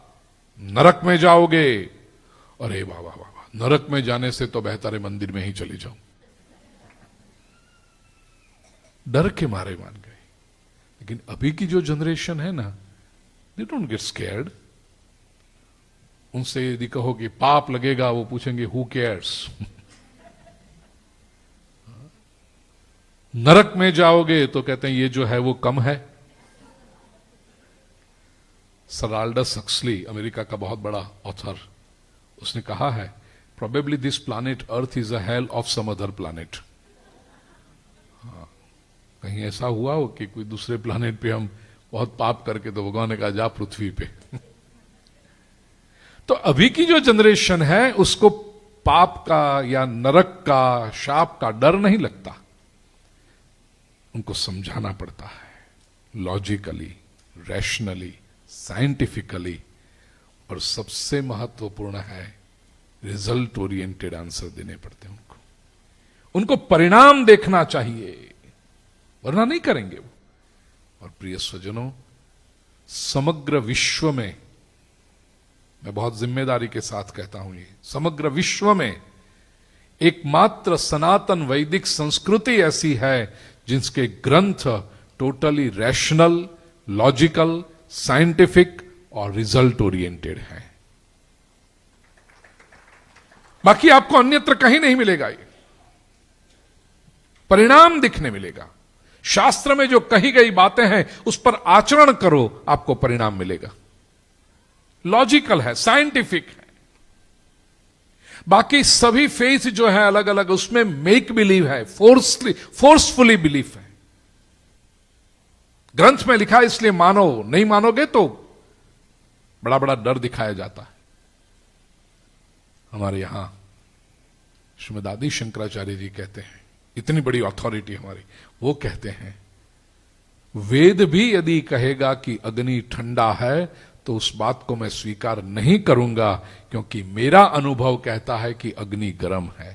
नरक में जाओगे। अरे वाह वाह वाह, नरक में जाने से तो बेहतर है मंदिर में ही चले जाओ। डर के मारे मान गए। लेकिन अभी की जो जनरेशन है ना, दे डोंट गेट स्कैर्ड। उनसे यदि कहो कि पाप लगेगा, वो पूछेंगे हु केयर्स। नरक में जाओगे तो कहते हैं ये जो है वो कम है। सर आल्डस हक्सली, अमेरिका का बहुत बड़ा ऑथर, उसने कहा है probably this planet Earth is a hell of some other planet. कहीं ऐसा हुआ हो कि कोई दूसरे प्लैनेट पे हम बहुत पाप करके, तो भगवान ने कहा जा पृथ्वी पे। तो अभी की जो जनरेशन है उसको पाप का या नरक का, शाप का डर नहीं लगता। उनको समझाना पड़ता है लॉजिकली, रैशनली, साइंटिफिकली, और सबसे महत्वपूर्ण है रिजल्ट ओरिएंटेड आंसर देने पड़ते हैं उनको परिणाम देखना चाहिए, वरना नहीं करेंगे वो। और प्रिय स्वजनों, समग्र विश्व में, मैं बहुत जिम्मेदारी के साथ कहता हूं, ये समग्र विश्व में एकमात्र सनातन वैदिक संस्कृति ऐसी है जिसके ग्रंथ टोटली रैशनल, लॉजिकल, साइंटिफिक और रिजल्ट ओरिएंटेड है। बाकी आपको अन्यत्र कहीं नहीं मिलेगा। ये परिणाम दिखने मिलेगा। शास्त्र में जो कही गई बातें हैं उस पर आचरण करो, आपको परिणाम मिलेगा। लॉजिकल है, साइंटिफिक है। बाकी सभी फेथ जो है अलग अलग, उसमें मेक बिलीव है, फोर्सफुली बिलीफ है। ग्रंथ में लिखा है इसलिए मानो, नहीं मानोगे तो बड़ा बड़ा डर दिखाया जाता है। हमारे यहां श्रीमद आदि शंकराचार्य जी कहते हैं, इतनी बड़ी अथॉरिटी हमारी, वो कहते हैं वेद भी यदि कहेगा कि अग्नि ठंडा है तो उस बात को मैं स्वीकार नहीं करूंगा, क्योंकि मेरा अनुभव कहता है कि अग्नि गर्म है।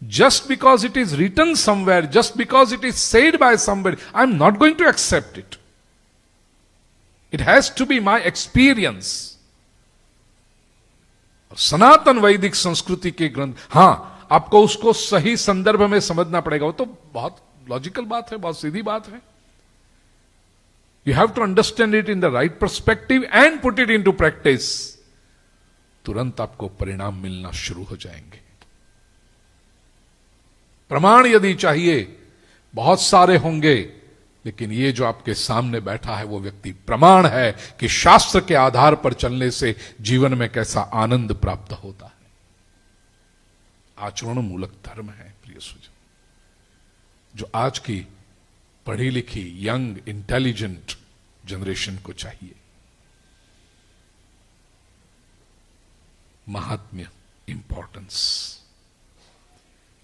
Just because it is written somewhere, just because it is said by somebody, I am not going to accept it. It has to be my experience. सनातन वैदिक संस्कृति के ग्रंथ, हां, आपको उसको सही संदर्भ में समझना पड़ेगा। वो तो बहुत लॉजिकल बात है, बहुत सीधी बात है। You have to understand it in the right perspective and put it into practice. तुरंत आपको परिणाम मिलना शुरू हो जाएंगे। प्रमाण यदि चाहिए, बहुत सारे होंगे, लेकिन ये जो आपके सामने बैठा है वो व्यक्ति प्रमाण है कि शास्त्र के आधार पर चलने से जीवन में कैसा आनंद प्राप्त होता है। आचरण मूलक धर्म है प्रिय सुजन, जो आज की पढ़ी लिखी यंग इंटेलिजेंट जनरेशन को चाहिए। महात्म्य, इंपॉर्टेंस।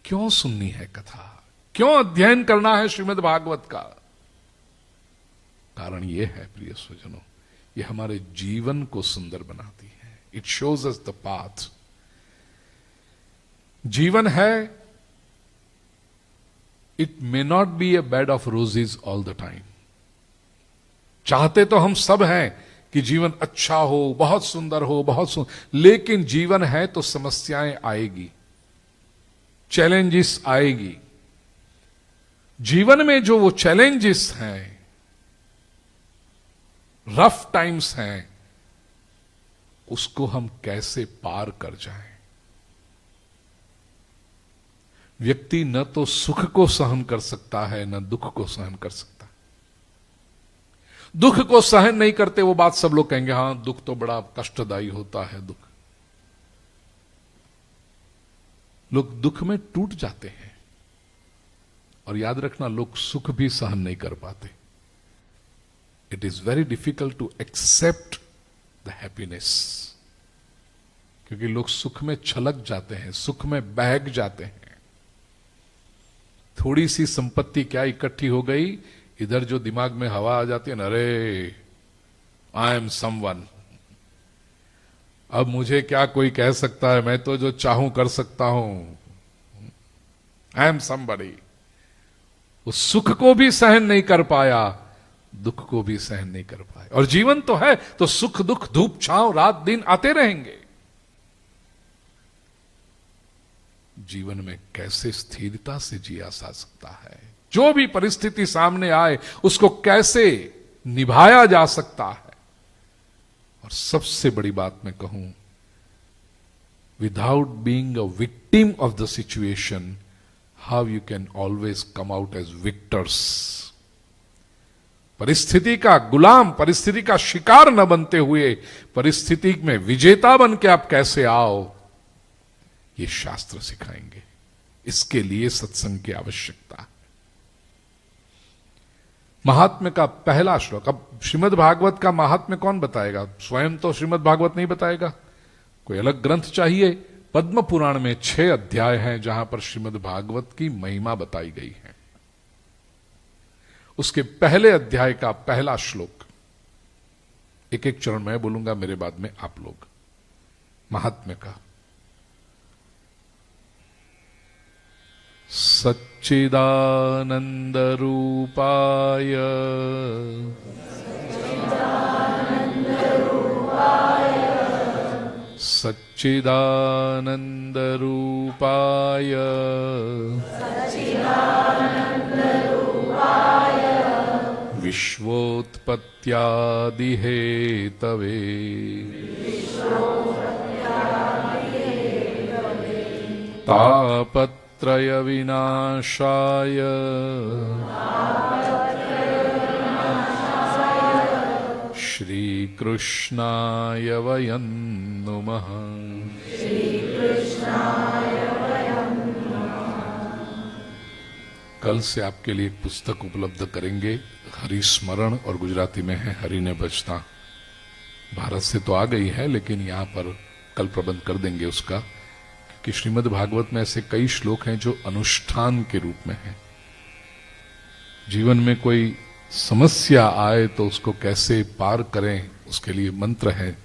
क्यों सुननी है कथा, क्यों अध्ययन करना है श्रीमद् भागवत का? कारण यह है प्रिय स्वजनों, ये हमारे जीवन को सुंदर बनाती है। It shows us the path. जीवन है, it may not be A bed of roses all the time. चाहते तो हम सब हैं कि जीवन अच्छा हो, बहुत सुंदर हो, बहुत सुंदर, लेकिन जीवन है तो समस्याएं आएगी, चैलेंजेस आएगी। जीवन में जो वो चैलेंजेस हैं, रफ टाइम्स हैं, उसको हम कैसे पार कर जाएं। व्यक्ति न तो सुख को सहन कर सकता है, न दुख को सहन कर सकता। दुख को सहन नहीं करते, वो बात सब लोग कहेंगे, हां दुख तो बड़ा कष्टदायी होता है। दुख, लोग दुख में टूट जाते हैं। और याद रखना, लोग सुख भी सहन नहीं कर पाते। It is very difficult to accept the happiness, क्योंकि लोग सुख में छलक जाते हैं, सुख में बहक जाते हैं। थोड़ी सी संपत्ति क्या इकट्ठी हो गई, इधर जो दिमाग में हवा आ जाती है ना, अरे आई एम समवन, अब मुझे क्या कोई कह सकता है, मैं तो जो चाहूं कर सकता हूं, आई एम समबडी। उस सुख को भी सहन नहीं कर पाया, दुख को भी सहन नहीं कर पाए। और जीवन तो है, तो सुख दुख धूप छांव रात दिन आते रहेंगे। जीवन में कैसे स्थिरता से जिया जा सकता है, जो भी परिस्थिति सामने आए उसको कैसे निभाया जा सकता है। और सबसे बड़ी बात मैं कहूं, without being a victim of the situation, how you can always come out as victors. परिस्थिति का गुलाम, परिस्थिति का शिकार न बनते हुए परिस्थिति में विजेता बन के आप कैसे आओ, ये शास्त्र सिखाएंगे। इसके लिए सत्संग की आवश्यकता है। महात्म्य का पहला श्लोक। अब श्रीमद् भागवत का महात्म्य कौन बताएगा? स्वयं तो श्रीमद् भागवत नहीं बताएगा, कोई अलग ग्रंथ चाहिए। पद्म पुराण में 6 अध्याय हैं जहां पर श्रीमद् भागवत की महिमा बताई गई है। उसके पहले अध्याय का पहला श्लोक, एक एक चरण मैं बोलूंगा, मेरे बाद में आप लोग। महात्म्य का। सच्चिदानंद रूपाय सच्चिदानंद रूपाय विश्वोत्पत्त्यादि हेतवे तापत्रय विनाशाय श्रीकृष्णाय वयं नुमः। कल से आपके लिए एक पुस्तक उपलब्ध करेंगे, हरि स्मरण, और गुजराती में है हरि ने बचना। भारत से तो आ गई है, लेकिन यहां पर कल प्रबंध कर देंगे उसका, कि श्रीमद् भागवत में ऐसे कई श्लोक हैं जो अनुष्ठान के रूप में हैं। जीवन में कोई समस्या आए तो उसको कैसे पार करें, उसके लिए मंत्र है।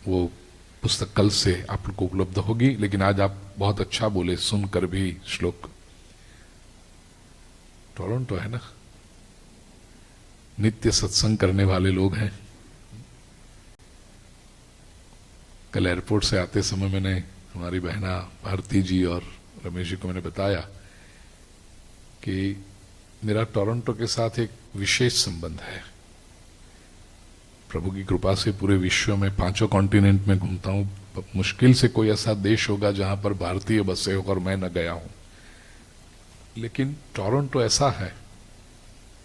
वो पुस्तक कल से आप लोग को उपलब्ध होगी। लेकिन आज आप बहुत अच्छा बोले, सुनकर भी श्लोक। टोरंटो है ना, नित्य सत्संग करने वाले लोग हैं। कल एयरपोर्ट से आते समय मैंने हमारी बहना भारती जी और रमेश जी को मैंने बताया कि मेरा टोरंटो के साथ एक विशेष संबंध है। प्रभु की कृपा से पूरे विश्व में 5 कॉन्टिनेंट में घूमता हूं। मुश्किल से कोई ऐसा देश होगा जहां पर भारतीय बसे होकर मैं न गया हूं, लेकिन टोरंटो ऐसा है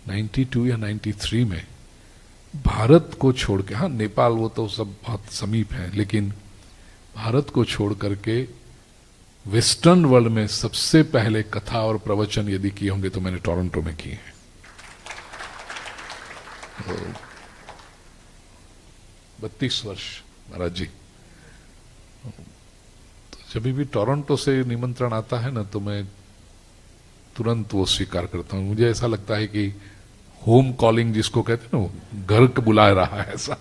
92 या 93 में भारत को छोड़ के, हाँ नेपाल वो तो सब बहुत समीप है, लेकिन भारत को छोड़ करके वेस्टर्न वर्ल्ड में सबसे पहले कथा और प्रवचन यदि किए होंगे तो मैंने टोरंटो में किए हैं। तो 32 वर्ष महाराज जी। तो जब भी टोरंटो से निमंत्रण आता है ना तो मैं तुरंत वो स्वीकार करता हूं। मुझे ऐसा लगता है कि होम कॉलिंग जिसको कहते हैं ना, वो घर को बुला रहा है, ऐसा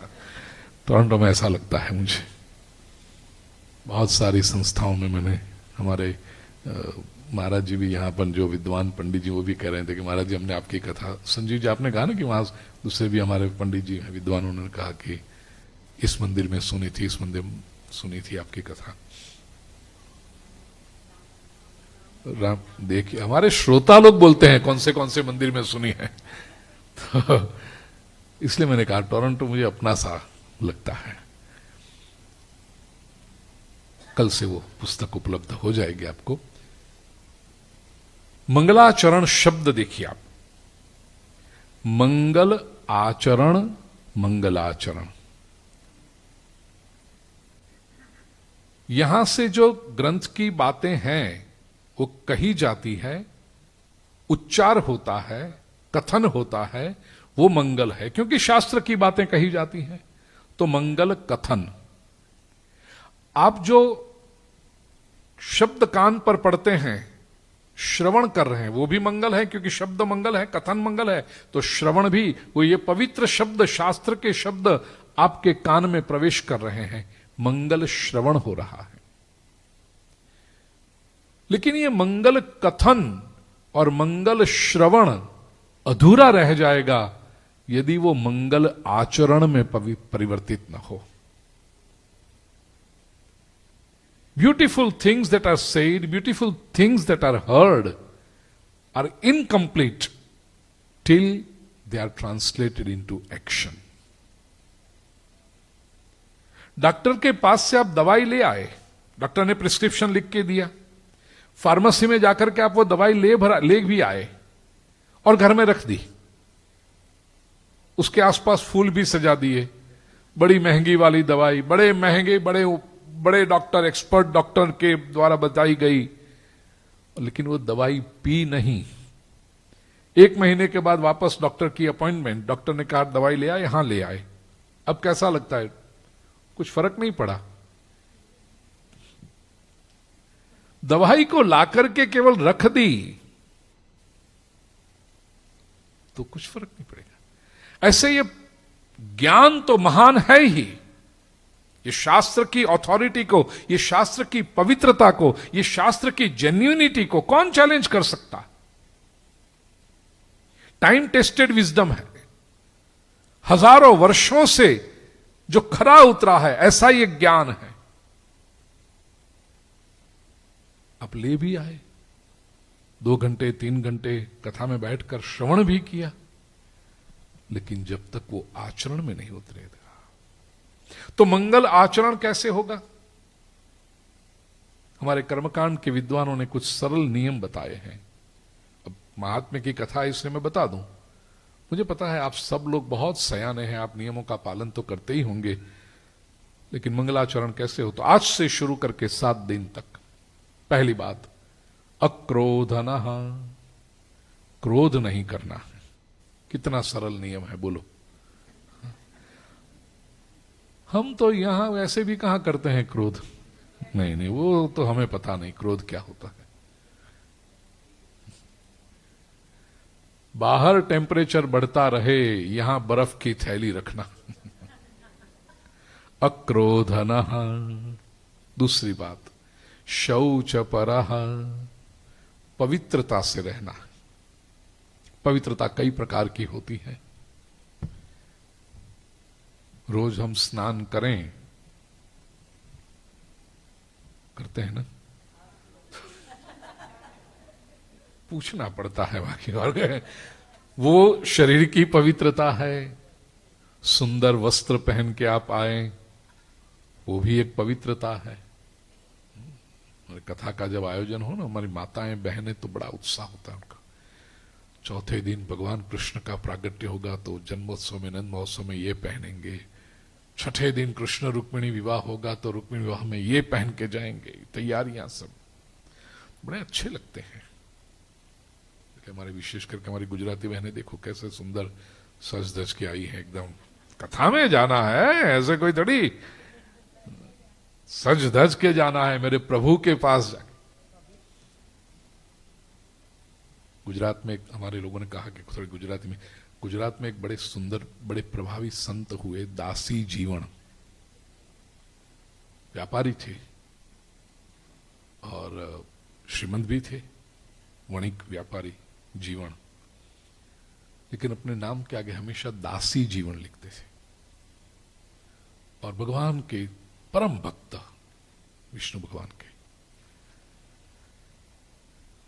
टोरंटो में ऐसा लगता है मुझे। बहुत सारी संस्थाओं में मैंने, हमारे महाराज जी भी यहाँ पर जो विद्वान पंडित जी वो भी कह रहे थे कि महाराज जी हमने आपकी कथा, संजीव जी आपने कहा ना कि वहां दूसरे भी हमारे पंडित जी हैं विद्वान, उन्होंने कहा कि इस मंदिर में सुनी थी, इस मंदिर में सुनी थी आपकी कथा। राम देखिए हमारे श्रोता लोग बोलते हैं कौन से मंदिर में सुनी है। तो इसलिए मैंने कहा टोरंटो मुझे अपना सा लगता है। कल से वो पुस्तक उपलब्ध हो जाएगी आपको। मंगलाचरण शब्द देखिए आप, मंगल आचरण, मंगलाचरण, यहां से जो ग्रंथ की बातें हैं वो कही जाती है, उच्चार होता है, कथन होता है, वो मंगल है। क्योंकि शास्त्र की बातें कही जाती हैं तो मंगल कथन। आप जो शब्द कान पर पढ़ते हैं, श्रवण कर रहे हैं, वो भी मंगल है, क्योंकि शब्द मंगल है, कथन मंगल है। तो श्रवण भी, वो ये पवित्र शब्द, शास्त्र के शब्द आपके कान में प्रवेश कर रहे हैं, मंगल श्रवण हो रहा है। लेकिन ये मंगल कथन और मंगल श्रवण अधूरा रह जाएगा यदि वो मंगल आचरण में परिवर्तित न हो। Beautiful things that are said, beautiful things that are heard are incomplete till they are translated into action. Doctor के पास से आप दवाई ले आए, डॉक्टर ने प्रिस्क्रिप्शन लिख के दिया, फार्मेसी में जाकर के आप वो दवाई ले भी आए और घर में रख दी, उसके आसपास फूल भी सजा दिए, बड़ी महंगी वाली दवाई, बड़े महंगे बड़े डॉक्टर, एक्सपर्ट डॉक्टर के द्वारा बताई गई, लेकिन वो दवाई पी नहीं। 1 महीने के बाद वापस डॉक्टर की अपॉइंटमेंट, डॉक्टर ने कहा दवाई ले आए, हां ले आए। अब कैसा लगता है? कुछ फर्क नहीं पड़ा। दवाई को लाकर के केवल रख दी तो कुछ फर्क नहीं पड़ेगा। ऐसे ये ज्ञान तो महान है ही, ये शास्त्र की ऑथोरिटी को, ये शास्त्र की पवित्रता को, ये शास्त्र की जेन्युइनिटी को कौन चैलेंज कर सकता? टाइम टेस्टेड विजडम है, हजारों वर्षों से जो खरा उतरा है, ऐसा ये ज्ञान है। आप ले भी आए, 2 घंटे 3 घंटे कथा में बैठकर श्रवण भी किया, लेकिन जब तक वो आचरण में नहीं उतरेगा तो मंगल आचरण कैसे होगा? हमारे कर्मकांड के विद्वानों ने कुछ सरल नियम बताए हैं। अब महात्म्य की कथा है इसलिए मैं बता दूं। मुझे पता है आप सब लोग बहुत सयाने हैं, आप नियमों का पालन तो करते ही होंगे, लेकिन मंगलाचरण कैसे हो? तो आज से शुरू करके 7 दिन तक। पहली बात, अक्रोधनः, क्रोध नहीं करना। कितना सरल नियम है, बोलो। हम तो यहां वैसे भी कहां करते हैं क्रोध? नहीं, वो तो हमें पता नहीं क्रोध क्या होता है। बाहर टेम्परेचर बढ़ता रहे, यहां बर्फ की थैली रखना। अक्रोधनः। दूसरी बात, शौचपरः, पवित्रता से रहना। पवित्रता कई प्रकार की होती है। रोज हम स्नान करें, करते हैं ना? पूछना पड़ता है बाकी। और वो शरीर की पवित्रता है। सुंदर वस्त्र पहन के आप आए, वो भी एक पवित्रता है। कथा का जब आयोजन हो ना, हमारी माताएं बहनें तो बड़ा उत्साह होता है उनका। चौथे दिन भगवान कृष्ण का प्रागट्य होगा तो जन्मोत्सव में, नंद महोत्सव में ये पहनेंगे। छठे दिन कृष्ण रुक्मिणी विवाह होगा तो रुक्मिणी विवाह में ये पहन के जाएंगे। तैयारियां सब बड़े अच्छे लगते हैं। हमारे विशेष करके हमारी गुजराती बहनें देखो कैसे सुंदर सज धज के आई है। एकदम कथा में जाना है, ऐसे कोई थोड़ी सज धज के जाना है मेरे प्रभु के पास जाके। गुजरात में हमारे लोगों ने कहा कि थोड़ी गुजराती में, गुजरात में एक बड़े सुंदर बड़े प्रभावी संत हुए, दासी जीवन। व्यापारी थे और श्रीमंत भी थे, वणिक व्यापारी जीवन, लेकिन अपने नाम के आगे हमेशा दासी जीवन लिखते थे। और भगवान के परम भक्त, विष्णु भगवान के।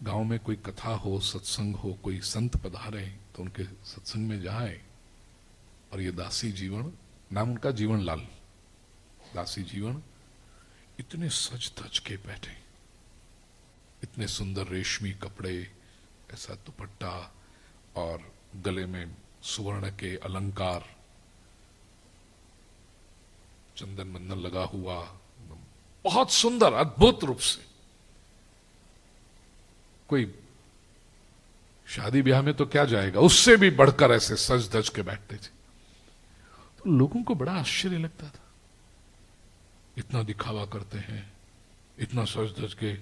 गांव में कोई कथा हो, सत्संग हो, कोई संत पधारे तो उनके सत्संग में जाए। और ये दासी जीवन, नाम उनका जीवन लाल, दासी जीवन, इतने सज धज के बैठे, इतने सुंदर रेशमी कपड़े, ऐसा दुपट्टा और गले में सुवर्ण के अलंकार, चंदन मंदन लगा हुआ, बहुत सुंदर अद्भुत रूप से। कोई शादी ब्याह में तो क्या जाएगा, उससे भी बढ़कर ऐसे सज धज के बैठते थे। तो लोगों को बड़ा आश्चर्य लगता था, इतना दिखावा करते हैं, इतना सज धज के।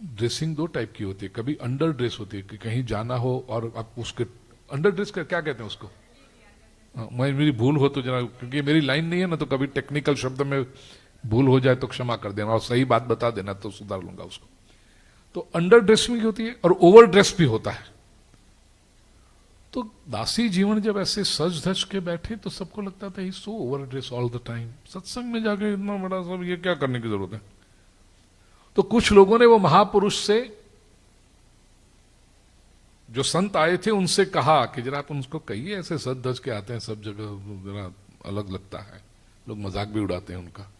ड्रेसिंग दो टाइप की होती है, कभी अंडर ड्रेस होती है कि कहीं जाना हो और आप उसके अंडर ड्रेस का क्या कहते हैं उसको, मेरी भूल हो तो जरा, क्योंकि मेरी लाइन नहीं है ना, तो कभी टेक्निकल शब्द में भूल हो जाए तो क्षमा कर देना और सही बात बता देना तो सुधार लूंगा उसको। तो अंडर ड्रेस भी होती है और ओवर ड्रेस भी होता है। तो दासी जीवन जब ऐसे सज धज के बैठे तो सबको लगता था he so over dress all the time, सत्संग में जाके इतना बड़ा सब ये क्या करने की जरूरत है। तो कुछ लोगों ने वो महापुरुष से, जो संत आए थे, उनसे कहा कि जरा आप उनको कहिए ऐसे सज धज के आते हैं सब जगह, जरा अलग लगता है, लोग मजाक भी उड़ाते हैं उनका।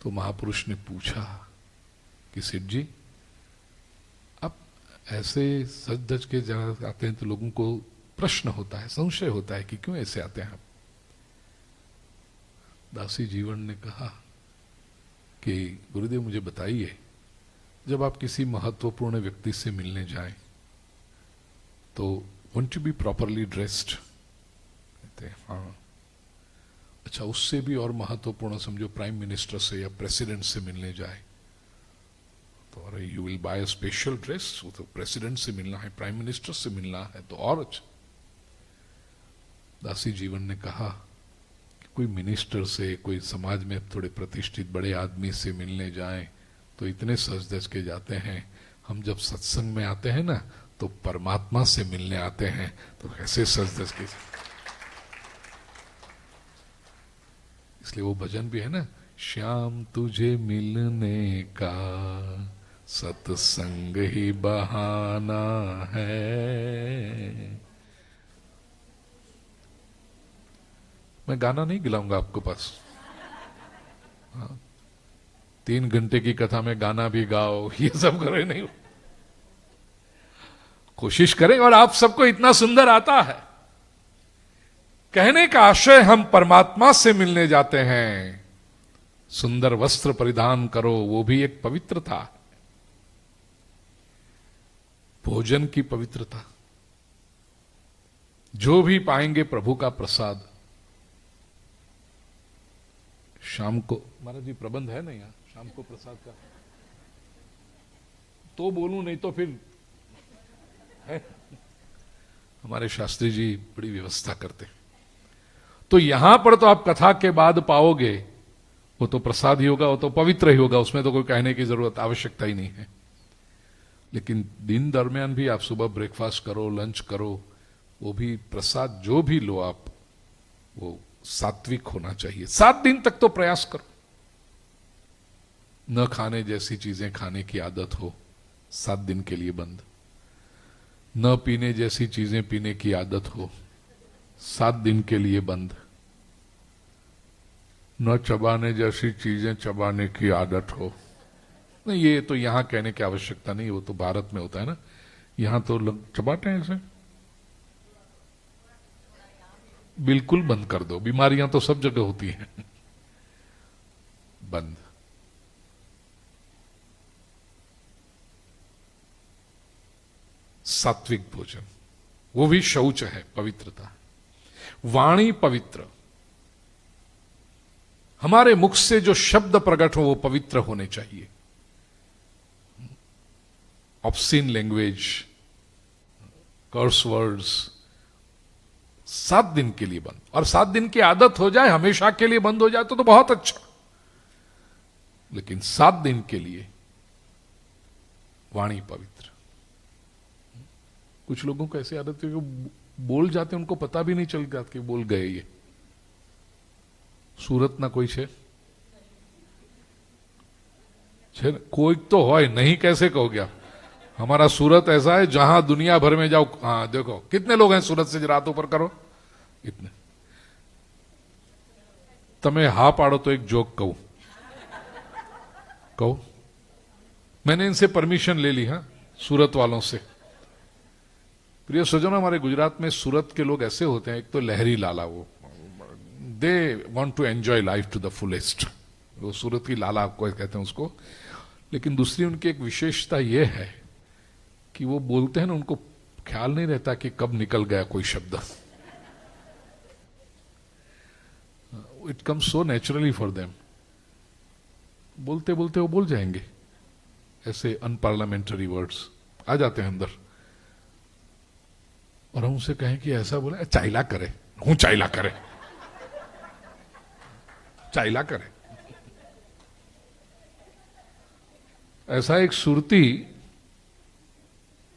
तो महापुरुष ने पूछा कि सेठ जी, आप ऐसे सज धज के जरा आते हैं तो लोगों को प्रश्न होता है, संशय होता है कि क्यों ऐसे आते हैं आप। दासी जीवन ने कहा कि गुरुदेव मुझे बताइए, जब आप किसी महत्वपूर्ण व्यक्ति से मिलने जाएं तो want to be properly dressed, कहते हैं हाँ। अच्छा, उससे भी और महत्वपूर्ण समझो प्राइम मिनिस्टर से या प्रेसिडेंट से मिलने जाए तो अरे you will buy a special dress, वो तो प्रेसिडेंट से मिलना है, प्राइम मिनिस्टर से मिलना है तो और अच्छा। दासी जीवन ने कहा कि कोई मिनिस्टर से, कोई समाज में थोड़े प्रतिष्ठित बड़े आदमी से मिलने जाएं तो इतने सज धज के जाते हैं, हम जब सत्संग में आते हैं ना तो परमात्मा से मिलने आते हैं तो कैसे सज धज के। इसलिए वो भजन भी है ना, श्याम तुझे मिलने का सत्संग ही बहाना है। मैं गाना नहीं गिलाऊंगा आपको पास, हाँ, 3 घंटे की कथा में गाना भी गाओ, ये सब करे नहीं, कोशिश करें। और आप सबको इतना सुंदर आता है। कहने का आशय, हम परमात्मा से मिलने जाते हैं। सुंदर वस्त्र परिधान करो, वो भी एक पवित्रता है। भोजन की पवित्रता, जो भी पाएंगे प्रभु का प्रसाद। शाम को महाराज जी प्रबंध है ना यहाँ शाम को प्रसाद का, तो बोलूं, नहीं तो फिर है। हमारे शास्त्री जी बड़ी व्यवस्था करते। तो यहां पर तो आप कथा के बाद पाओगे, वो तो प्रसाद ही होगा, वो तो पवित्र ही होगा, उसमें तो कोई कहने की जरूरत आवश्यकता ही नहीं है। लेकिन दिन दरमियान भी आप सुबह ब्रेकफास्ट करो, लंच करो, वो भी प्रसाद जो भी लो आप, वो सात्विक होना चाहिए। 7 दिन तक तो प्रयास करो, न खाने जैसी चीजें खाने की आदत हो, 7 दिन के लिए बंद। न पीने जैसी चीजें पीने की आदत हो, 7 दिन के लिए बंद। न चबाने जैसी चीजें चबाने की आदत हो। नहीं, ये तो यहां कहने की आवश्यकता नहीं, वो तो भारत में होता है ना, यहां तो लोग चबाते हैं ऐसे। बिल्कुल बंद कर दो, बीमारियां तो सब जगह होती हैं। बंद। सात्विक भोजन, वो भी शौच है, पवित्रता। वाणी पवित्र, हमारे मुख से जो शब्द प्रकट हो वो पवित्र होने चाहिए। ऑब्सीन लैंग्वेज, कर्स वर्ड्स, 7 दिन के लिए बंद। और 7 दिन की आदत हो जाए, हमेशा के लिए बंद हो जाए तो बहुत अच्छा, लेकिन 7 दिन के लिए वाणी पवित्र। कुछ लोगों को ऐसी आदत है कि बोल जाते, उनको पता भी नहीं चलता कि बोल गए। ये सूरत ना कोई छे कोई तो होय नहीं, कैसे कहोगे आप? हमारा सूरत ऐसा है जहां दुनिया भर में जाओ, हाँ देखो कितने लोग हैं सूरत से, जरा हाथ ऊपर करो। इतने। तमे हा पाड़ो तो एक जोक कहूं। मैंने इनसे परमिशन ले ली, हाँ, सूरत वालों से। प्रिय स्वजनों, हमारे गुजरात में सूरत के लोग ऐसे होते हैं, एक तो लहरी लाला, वो they want to enjoy life to the fullest, वो सूरत की लाला को कहते हैं उसको। लेकिन दूसरी उनकी एक विशेषता यह है कि वो बोलते हैं ना, उनको ख्याल नहीं रहता कि कब निकल गया कोई शब्द। It comes so naturally for them, बोलते बोलते वो बोल जाएंगे ऐसे अनपार्लियामेंटरी वर्ड्स आ जाते हैं अंदर। और हम उनसे कहें कि ऐसा बोले, चाइला करे, हूं चाइला करे, चाइला करे। ऐसा एक सुरती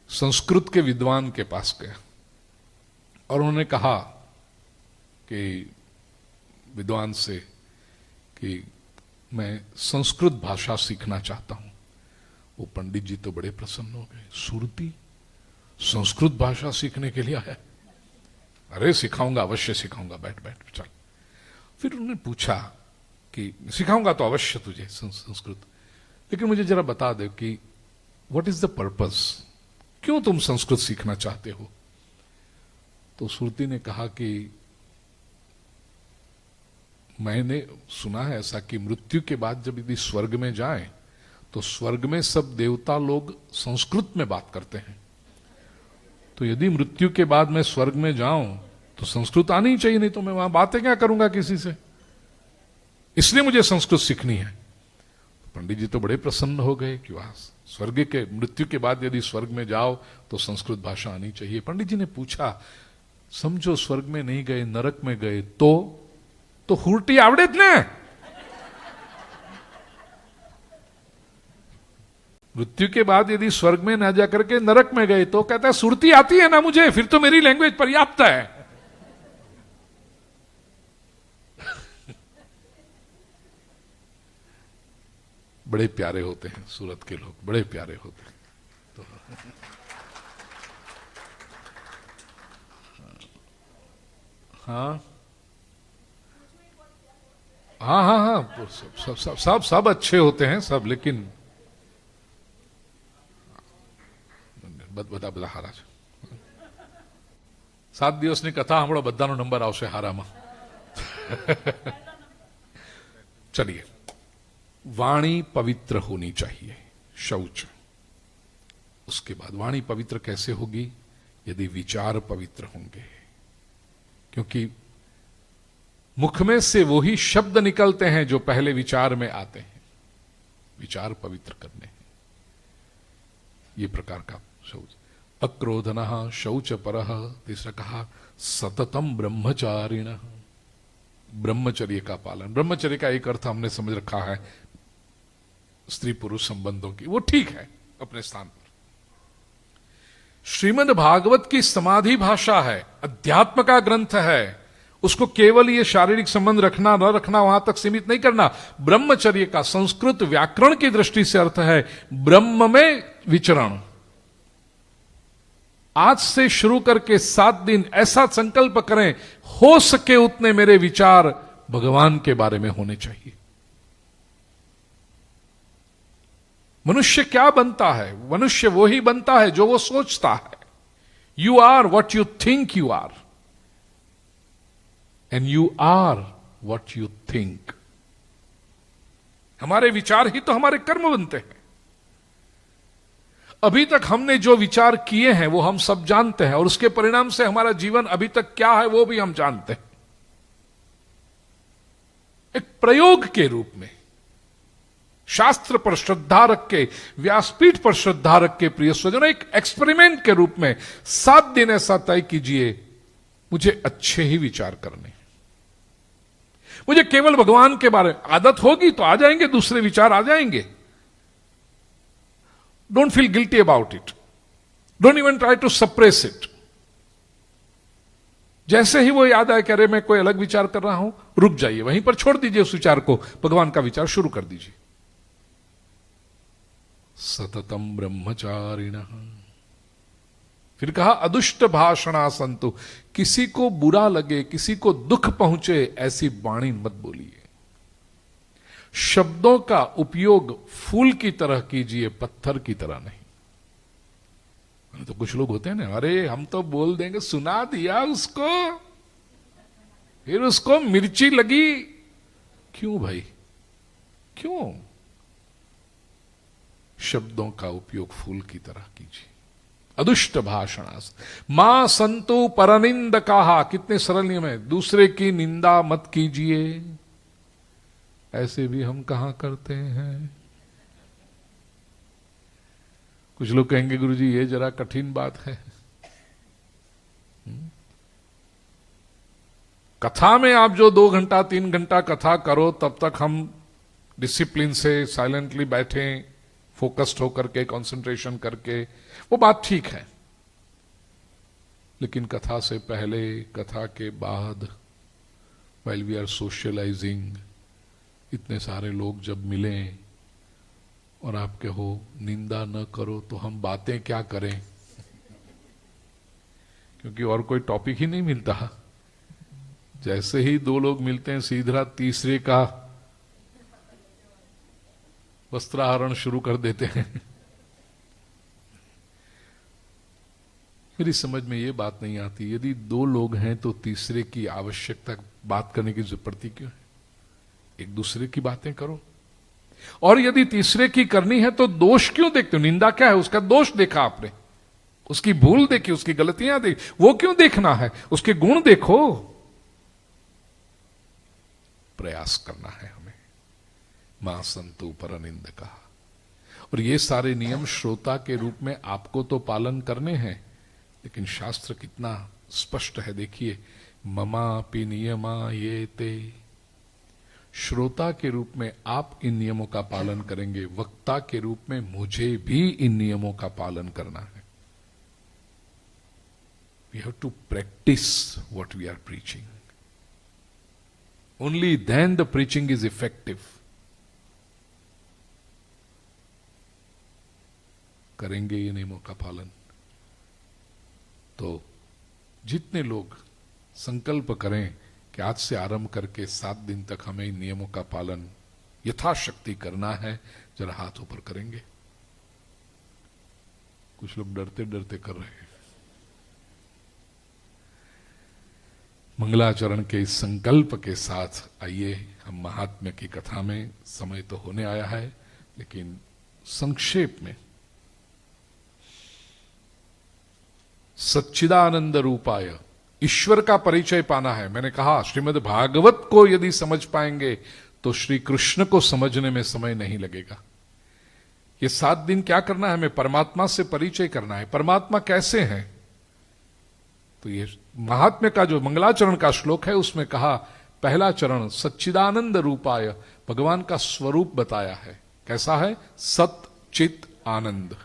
संस्कृत के विद्वान के पास गया और उन्होंने कहा कि विद्वान से कि मैं संस्कृत भाषा सीखना चाहता हूं। वो पंडित जी तो बड़े प्रसन्न हो गए, सुरती संस्कृत भाषा सीखने के लिए आया? अरे सिखाऊंगा, अवश्य सिखाऊंगा, बैठ बैठ चल। फिर उन्होंने पूछा कि सिखाऊंगा तो अवश्य तुझे संस्कृत, लेकिन मुझे जरा बता दे कि व्हाट इज द पर्पस, क्यों तुम संस्कृत सीखना चाहते हो? तो सुरती ने कहा कि मैंने सुना है ऐसा कि मृत्यु के बाद जब यदि स्वर्ग में जाएं तो स्वर्ग में सब देवता लोग संस्कृत में बात करते हैं। तो यदि मृत्यु के बाद मैं स्वर्ग में जाऊं तो संस्कृत आनी ही चाहिए, नहीं तो मैं वहां बातें क्या करूंगा किसी से, इसलिए मुझे संस्कृत सीखनी है। पंडित जी तो बड़े प्रसन्न हो गए कि वाह, स्वर्ग के मृत्यु के बाद यदि स्वर्ग में जाओ तो संस्कृत भाषा आनी चाहिए। पंडित जी ने पूछा, समझो स्वर्ग में नहीं गए, नरक में गए तो हुरटी आवड़े ने? मृत्यु के बाद यदि स्वर्ग में ना जाकर के नरक में गए तो कहता है सुरती आती है ना मुझे, फिर तो मेरी लैंग्वेज पर्याप्त है। बड़े प्यारे होते हैं सूरत के लोग, बड़े प्यारे होते हैं। तो हाँ हाँ हाँ हाँ, सब सब सब सब अच्छे होते हैं सब, लेकिन બધા હારા છે। 7 દિવસની કથા સાંભળો, બધાનો નંબર આવશે હારામાં। चलिए, वाणी पवित्र होनी चाहिए, शौच। उसके बाद वाणी पवित्र कैसे होगी? यदि विचार पवित्र होंगे, क्योंकि मुख में से वही शब्द निकलते हैं जो पहले विचार में आते हैं। विचार पवित्र करने हैं, ये प्रकार का शौच। अक्रोधनः शौच परः। तीसरा कहा सततम ब्रह्मचारिण, ब्रह्मचर्य का पालन। ब्रह्मचर्य का एक अर्थ हमने समझ रखा है स्त्री पुरुष संबंधों की, वो ठीक है अपने स्थान पर। श्रीमद् भागवत की समाधि भाषा है, अध्यात्म का ग्रंथ है, उसको केवल ये शारीरिक संबंध रखना न रखना वहां तक सीमित नहीं करना। ब्रह्मचर्य का संस्कृत व्याकरण की दृष्टि से अर्थ है ब्रह्म में विचरण। आज से शुरू करके 7 दिन ऐसा संकल्प करें, हो सके उतने मेरे विचार भगवान के बारे में होने चाहिए। मनुष्य क्या बनता है? मनुष्य वो ही बनता है जो वो सोचता है। You are what you think you are, and you are what you think. हमारे विचार ही तो हमारे कर्म बनते हैं। अभी तक हमने जो विचार किए हैं वो हम सब जानते हैं, और उसके परिणाम से हमारा जीवन अभी तक क्या है वो भी हम जानते हैं। एक प्रयोग के रूप में, शास्त्र पर श्रद्धा रख के, व्यासपीठ पर श्रद्धा रख के, प्रिय स्वजनों, एक एक्सपेरिमेंट के रूप में 7 दिन ऐसा तय कीजिए, मुझे अच्छे ही विचार करने, मुझे केवल भगवान के बारे में। आदत होगी तो आ जाएंगे, दूसरे विचार आ जाएंगे। Don't feel guilty about it, don't even try to suppress it. जैसे ही वो याद आए कि अरे मैं कोई अलग विचार कर रहा हूं, रुक जाइए, वहीं पर छोड़ दीजिए उस विचार को, भगवान का विचार शुरू कर दीजिए। सततम ब्रह्मचारिणः। फिर कहा अदुष्ट भाषणा संतु, किसी को बुरा लगे, किसी को दुख पहुंचे ऐसी वाणी मत बोलिए। शब्दों का उपयोग फूल की तरह कीजिए, पत्थर की तरह नहीं। तो कुछ लोग होते हैं ना, अरे हम तो बोल देंगे, सुना दिया उसको, फिर उसको मिर्ची लगी। क्यों भाई, क्यों? शब्दों का उपयोग फूल की तरह कीजिए। अदुष्ट भाषणास मां संतु परनिंद कहा, कितने सरल नियम है। दूसरे की निंदा मत कीजिए, ऐसे भी हम कहां करते हैं। कुछ लोग कहेंगे गुरुजी ये जरा कठिन बात है। कथा में आप जो 2 घंटा 3 घंटा कथा करो, तब तक हम डिसिप्लिन से साइलेंटली बैठें, फोकस्ड होकर के, कंसंट्रेशन करके, वो बात ठीक है। लेकिन कथा से पहले, कथा के बाद, व्हाइल वी आर सोशलाइजिंग, इतने सारे लोग जब मिलें और आप कहो निंदा न करो, तो हम बातें क्या करें? क्योंकि और कोई टॉपिक ही नहीं मिलता। जैसे ही 2 लोग मिलते हैं, सीधा तीसरे का वस्त्राहरण शुरू कर देते हैं। मेरी समझ में ये बात नहीं आती, यदि 2 लोग हैं तो तीसरे की आवश्यकता बात करने की जरूरत क्यों है? एक दूसरे की बातें करो। और यदि तीसरे की करनी है तो दोष क्यों देखते हो? निंदा क्या है? उसका दोष देखा आपने, उसकी भूल देखी, उसकी गलतियां देखी, वो क्यों देखना है? उसके गुण देखो। प्रयास करना है हमें। मां संतु परनिंद कहा। और ये सारे नियम श्रोता के रूप में आपको तो पालन करने हैं, लेकिन शास्त्र कितना स्पष्ट है, देखिए, ममापि नियमा ये ते। श्रोता के रूप में आप इन नियमों का पालन करेंगे, वक्ता के रूप में मुझे भी इन नियमों का पालन करना है। We have to practice what we are preaching. Only then the preaching is effective. करेंगे ये नियमों का पालन तो जितने लोग संकल्प करें कि आज से आरंभ करके 7 दिन तक हमें इन नियमों का पालन यथाशक्ति करना है, जरा हाथ ऊपर करेंगे। कुछ लोग डरते डरते कर रहे हैं। मंगलाचरण के इस संकल्प के साथ आइए हम महात्म्य की कथा में, समय तो होने आया है लेकिन संक्षेप में, सच्चिदानंद रूपाय, ईश्वर का परिचय पाना है। मैंने कहा श्रीमद् भागवत को यदि समझ पाएंगे तो श्री कृष्ण को समझने में समय नहीं लगेगा। ये 7 दिन क्या करना है? हमें परमात्मा से परिचय करना है। परमात्मा कैसे हैं? तो ये महात्म्य का जो मंगलाचरण का श्लोक है उसमें कहा, पहला चरण सच्चिदानंद रूपाय, भगवान का स्वरूप बताया है। कैसा है? सत चित आनंद।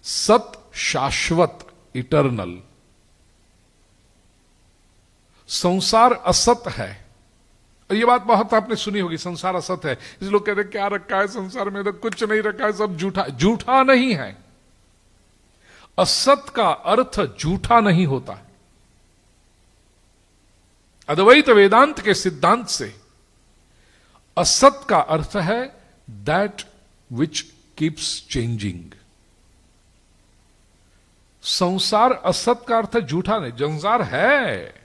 सत शाश्वत, इटर्नल। संसार असत है। और ये बात बहुत आपने सुनी होगी, संसार असत है। इस लोग कहते हैं क्या रखा है संसार में, तो कुछ नहीं रखा है, सब झूठा। झूठा नहीं है। असत का अर्थ झूठा नहीं होता। अद्वैत वेदांत के सिद्धांत से असत का अर्थ है दैट विच कीप्स चेंजिंग। संसार असत का अर्थ झूठा नहीं, संसार है।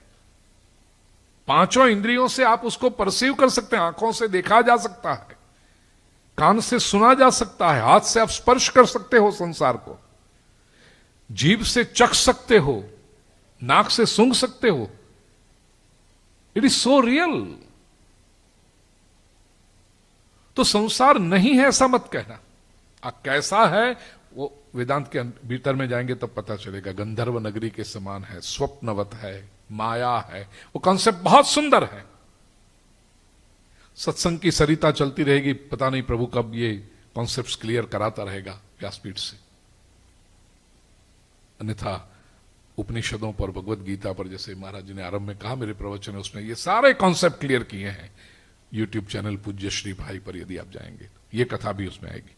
पांचों इंद्रियों से आप उसको परसीव कर सकते हैं। आंखों से देखा जा सकता है, कान से सुना जा सकता है, हाथ से आप स्पर्श कर सकते हो संसार को, जीभ से चख सकते हो, नाक से सूंघ सकते हो। It is so real. तो संसार नहीं है ऐसा मत कहना। कैसा है वो वेदांत के भीतर में जाएंगे तब पता चलेगा। गंधर्व नगरी के समान है, स्वप्नवत है, माया है। वो कॉन्सेप्ट बहुत सुंदर है। सत्संग की सरिता चलती रहेगी, पता नहीं प्रभु कब ये कॉन्सेप्ट्स क्लियर कराता रहेगा व्यासपीठ से। अन्यथा उपनिषदों पर, भगवत गीता पर, जैसे महाराज जी ने आरंभ में कहा मेरे प्रवचन है, उसमें ये सारे कॉन्सेप्ट क्लियर किए हैं। यूट्यूब चैनल पूज्य श्री भाई पर यदि आप जाएंगे तो ये कथा भी उसमें आएगी।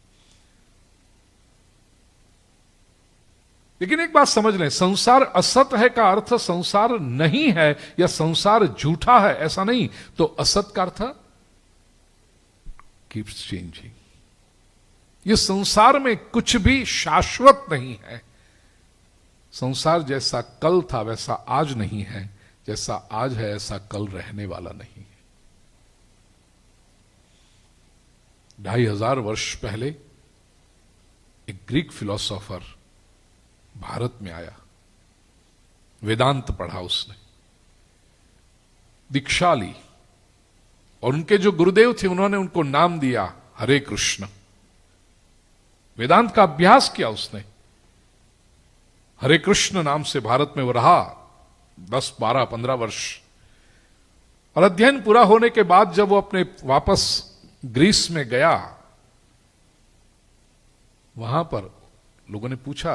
लेकिन एक बात समझ लें, संसार असत है का अर्थ संसार नहीं है या संसार झूठा है ऐसा नहीं। तो असत का अर्थ कीप्स चेंजिंग। ये संसार में कुछ भी शाश्वत नहीं है। संसार जैसा कल था वैसा आज नहीं है, जैसा आज है ऐसा कल रहने वाला नहीं है। 2500 वर्ष पहले एक ग्रीक फिलोसोफर भारत में आया, वेदांत पढ़ा उसने, दीक्षा ली, और उनके जो गुरुदेव थे उन्होंने उनको नाम दिया हरे कृष्ण। वेदांत का अभ्यास किया उसने, हरे कृष्ण नाम से भारत में वो रहा 10, 12, 15 वर्ष। और अध्ययन पूरा होने के बाद जब वो अपने वापस ग्रीस में गया, वहां पर लोगों ने पूछा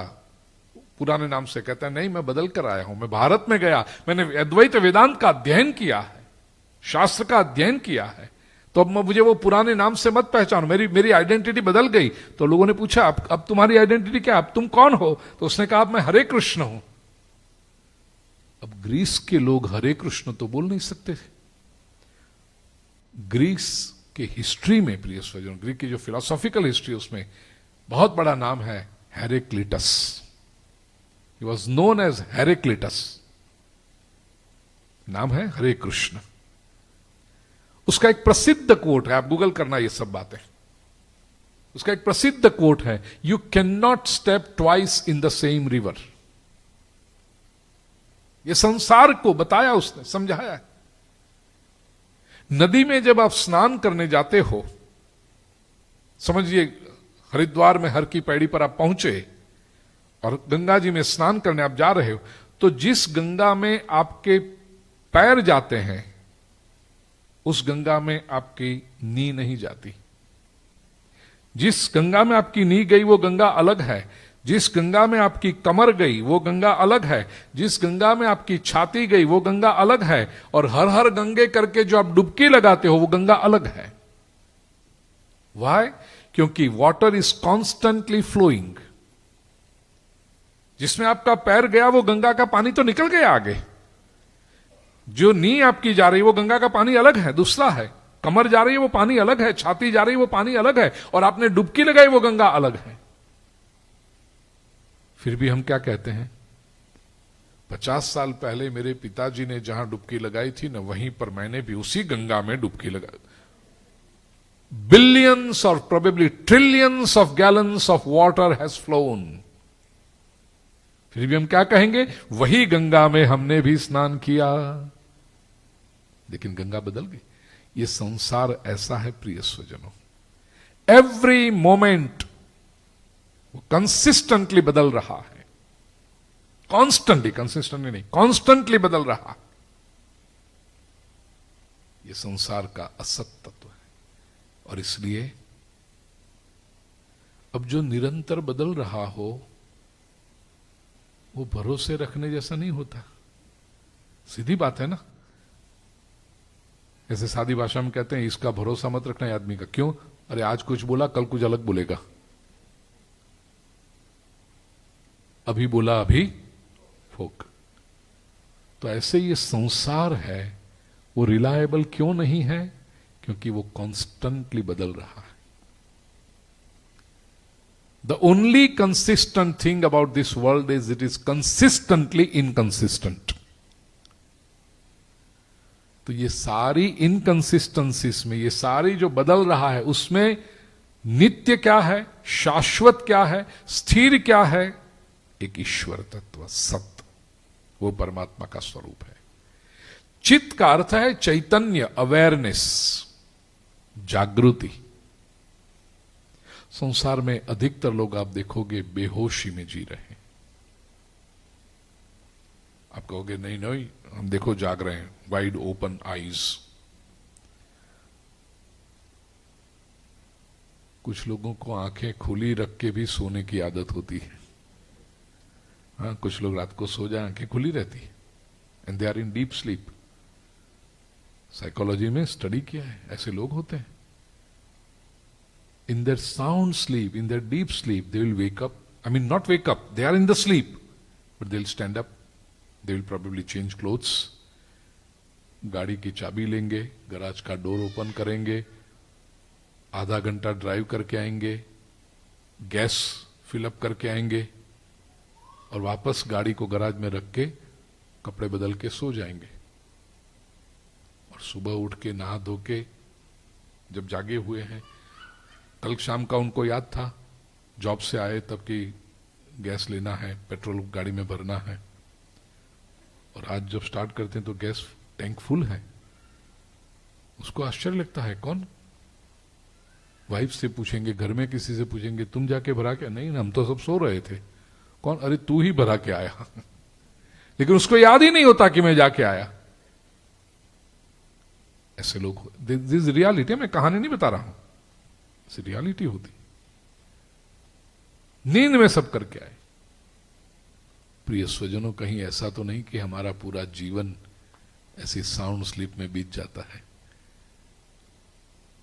पुराने नाम से, कहता है नहीं मैं बदल कर आया हूं, मैं भारत में गया, मैंने अद्वैत वेदांत का अध्ययन किया है, शास्त्र का अध्ययन किया है, तो अब मुझे वो पुराने नाम से मत पहचानो, मेरी आइडेंटिटी बदल गई। तो लोगों ने पूछा अब तुम्हारी आइडेंटिटी क्या, अब तुम कौन हो? तो उसने कहा अब मैं हरे कृष्ण हूं। अब ग्रीस के लोग हरे कृष्ण तो बोल नहीं सकते थे। ग्रीस के हिस्ट्री में, प्रिय स्वजन, ग्रीक की जो फिलोसॉफिकल हिस्ट्री उसमें बहुत बड़ा नाम है Heraclitus. He was known as Heraclitus. नाम है हरे कृष्ण। उसका एक प्रसिद्ध कोट है, आप गूगल करना ये सब बातें। उसका एक प्रसिद्ध कोट है, you can not step twice in the same river. ये संसार को बताया उसने, समझाया है। नदी में जब आप स्नान करने जाते हो, समझिए हरिद्वार में हर की पैड़ी पर आप पहुंचे और गंगा जी में स्नान करने आप जा रहे हो, तो जिस गंगा में आपके पैर जाते हैं उस गंगा में आपकी नी नहीं जाती। जिस गंगा में आपकी नी गई वो गंगा अलग है। जिस गंगा में आपकी कमर गई वो गंगा अलग है। जिस गंगा में आपकी छाती गई वो गंगा अलग है। और हर हर गंगे करके जो आप डुबकी लगाते हो वो गंगा अलग है। वाई? क्योंकि वाटर इज कॉन्स्टेंटली फ्लोइंग। जिसमें आपका पैर गया वो गंगा का पानी तो निकल गया आगे। जो नी आपकी जा रही है वो गंगा का पानी अलग है, दूसरा है। कमर जा रही है वो पानी अलग है, छाती जा रही है वो पानी अलग है, और आपने डुबकी लगाई वो गंगा अलग है। फिर भी हम क्या कहते हैं, 50 साल पहले मेरे पिताजी ने जहां डुबकी लगाई थी ना, वहीं पर मैंने भी उसी गंगा में डुबकी लगाई। बिलियंस और probably trillions of gallons of water has phloem. फिर भी हम क्या कहेंगे, वही गंगा में हमने भी स्नान किया। लेकिन गंगा बदल गई। ये संसार ऐसा है प्रिय स्वजनों, एवरी मोमेंट वो कंसिस्टेंटली बदल रहा है। कॉन्स्टेंटली, कंसिस्टेंटली नहीं, कॉन्स्टेंटली बदल रहा। ये संसार का असत तत्व है। और इसलिए अब जो निरंतर बदल रहा हो वो भरोसे रखने जैसा नहीं होता। सीधी बात है ना। ऐसे सादी भाषा में कहते हैं इसका भरोसा मत रखना है आदमी का। क्यों? अरे आज कुछ बोला कल कुछ अलग बोलेगा, अभी बोला अभी फोक। तो ऐसे ये संसार है वो रिलायबल क्यों नहीं है? क्योंकि वो कॉन्स्टेंटली बदल रहा है। The only consistent thing about this world is it is consistently inconsistent. तो ये सारी इनकंसिस्टेंसीज में, ये सारी जो बदल रहा है उसमें नित्य क्या है, शाश्वत क्या है, स्थिर क्या है? एक ईश्वर तत्व सत्य, वो परमात्मा का स्वरूप है। चित्त का अर्थ है चैतन्य, अवेयरनेस, जागृति। संसार में अधिकतर लोग आप देखोगे बेहोशी में जी रहे हैं। आप कहोगे नहीं नहीं हम देखो जाग रहे हैं, वाइड ओपन आईज। कुछ लोगों को आंखें खुली रख के भी सोने की आदत होती है। हाँ, कुछ लोग रात को सो जाए आंखें खुली रहती है and they are in deep sleep. Psychology में स्टडी किया है, ऐसे लोग होते हैं। In their sound sleep, in their deep sleep, they will wake up. I mean, not wake up, they are in the sleep, but they'll stand up, they will probably change clothes, गाड़ी की चाबी लेंगे, garage का door open करेंगे, आधा घंटा drive करके आएंगे, गैस फिलअप करके आएंगे और वापस गाड़ी को गराज में रख के कपड़े बदल के सो जाएंगे। और सुबह उठ के नहा धो के जब जागे हुए हैं, कल शाम का उनको याद था जॉब से आए तब कि गैस लेना है, पेट्रोल गाड़ी में भरना है, और आज जब स्टार्ट करते हैं तो गैस टैंक फुल है। उसको आश्चर्य लगता है। कौन? वाइफ से पूछेंगे, घर में किसी से पूछेंगे तुम जाके भरा क्या? नहीं, हम तो सब सो रहे थे। कौन? अरे तू ही भरा के आया। लेकिन उसको याद ही नहीं होता कि मैं जाके आया। ऐसे लोग, दिस रियलिटी, मैं कहानी नहीं बता रहा हूं, रियलिटी होती। नींद में सब करके आए। प्रिय स्वजनों, कहीं ऐसा तो नहीं कि हमारा पूरा जीवन ऐसी साउंड स्लीप में बीत जाता है।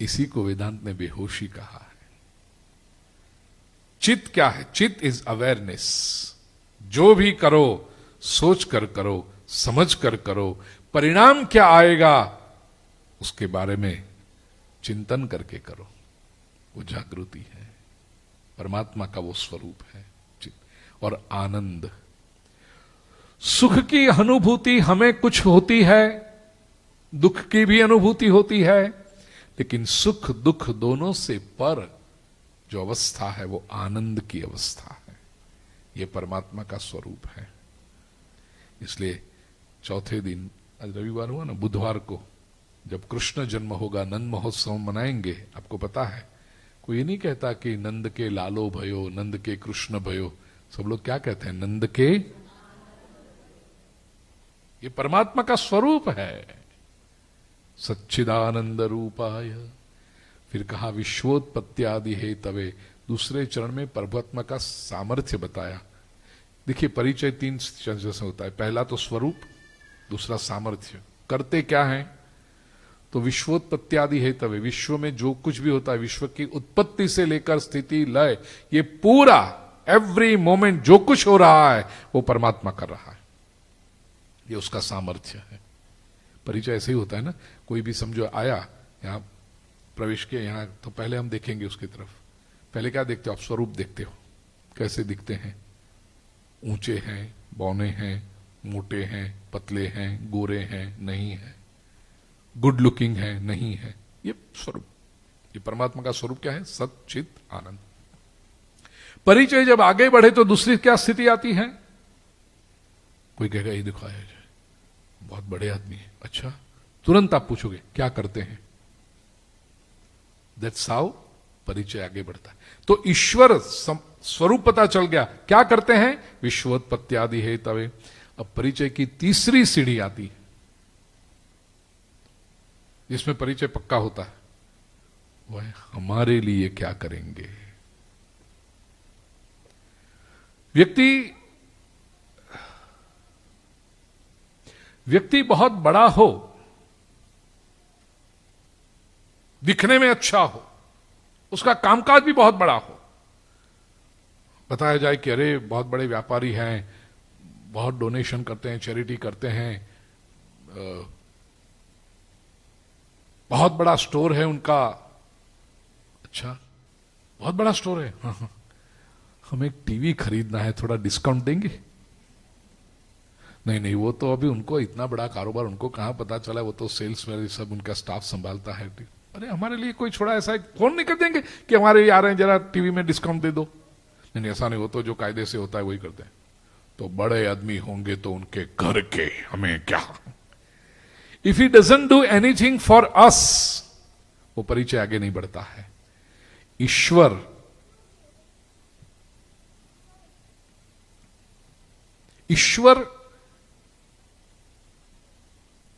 इसी को वेदांत ने बेहोशी कहा है। चित्त क्या है? चित्त इज अवेयरनेस। जो भी करो सोच कर करो, समझ कर करो, परिणाम क्या आएगा उसके बारे में चिंतन करके करो। वो जागृति है, परमात्मा का वो स्वरूप है। और आनंद, सुख की अनुभूति हमें कुछ होती है, दुख की भी अनुभूति होती है, लेकिन सुख दुख दोनों से पर जो अवस्था है वो आनंद की अवस्था है। ये परमात्मा का स्वरूप है। इसलिए चौथे दिन, आज रविवार हुआ ना, बुधवार को जब कृष्ण जन्म होगा, नंद महोत्सव मनाएंगे। आपको पता है, कोई ये नहीं कहता कि नंद के लालो भयो, नंद के कृष्ण भयो। सब लोग क्या कहते हैं? नंद के। ये परमात्मा का स्वरूप है, सच्चिदानंद रूपाय। फिर कहा विश्वोत्पत्त्यादि हे तवे। दूसरे चरण में परमात्मा का सामर्थ्य बताया। देखिए, परिचय 3 चरण से होता है। पहला तो स्वरूप, दूसरा सामर्थ्य। करते क्या है? तो विश्वोत्पत्त्यादि हे तवे, विश्व में जो कुछ भी होता है, विश्व की उत्पत्ति से लेकर स्थिति लय, ये पूरा एवरी मोमेंट जो कुछ हो रहा है वो परमात्मा कर रहा है। ये उसका सामर्थ्य है। परिचय ऐसे ही होता है ना। कोई भी समझो आया, यहां प्रवेश किया, यहां तो पहले हम देखेंगे उसकी तरफ। पहले क्या देखते हो आप? स्वरूप देखते हो, कैसे दिखते हैं। ऊंचे हैं, बौने हैं, मोटे हैं, पतले हैं, गोरे हैं, नहीं है, गुड लुकिंग है, नहीं है। ये स्वरूप, ये परमात्मा का स्वरूप क्या है? सत चित आनंद। परिचय जब आगे बढ़े तो दूसरी क्या स्थिति आती है? कोई कहेगा ये देखो आया बहुत बड़े आदमी है। अच्छा, तुरंत आप पूछोगे क्या करते हैं? दैट्स हाउ परिचय आगे बढ़ता है। तो ईश्वर स्वरूप पता चल गया, क्या करते हैं? विश्वोत्पत्त्यादि हे तवे। अब परिचय की तीसरी सीढ़ी आती है, जिसमें परिचय पक्का होता है। वह हमारे लिए क्या करेंगे। व्यक्ति बहुत बड़ा हो दिखने में अच्छा हो, उसका कामकाज भी बहुत बड़ा हो, बताया जाए कि अरे बहुत बड़े व्यापारी हैं, बहुत डोनेशन करते हैं, चैरिटी करते हैं, बहुत बड़ा स्टोर है उनका। अच्छा, बहुत बड़ा स्टोर है, हाँ हाँ, हमें एक टीवी खरीदना है, थोड़ा डिस्काउंट देंगे? नहीं नहीं, वो तो अभी उनको इतना बड़ा कारोबार, उनको कहां पता चला, वो तो सेल्स में सब उनका स्टाफ संभालता है। अरे हमारे लिए कोई छोड़ा ऐसा फोन नहीं कर देंगे कि हमारे लिए आ रहे हैं, जरा टीवी में डिस्काउंट दे दो? नहीं, ऐसा नहीं, वो तो जो कायदे से होता है वही करते हैं। तो बड़े आदमी होंगे तो उनके घर के, हमें क्या? If he doesn't do anything for us, वो परिचय आगे नहीं बढ़ता है। ईश्वर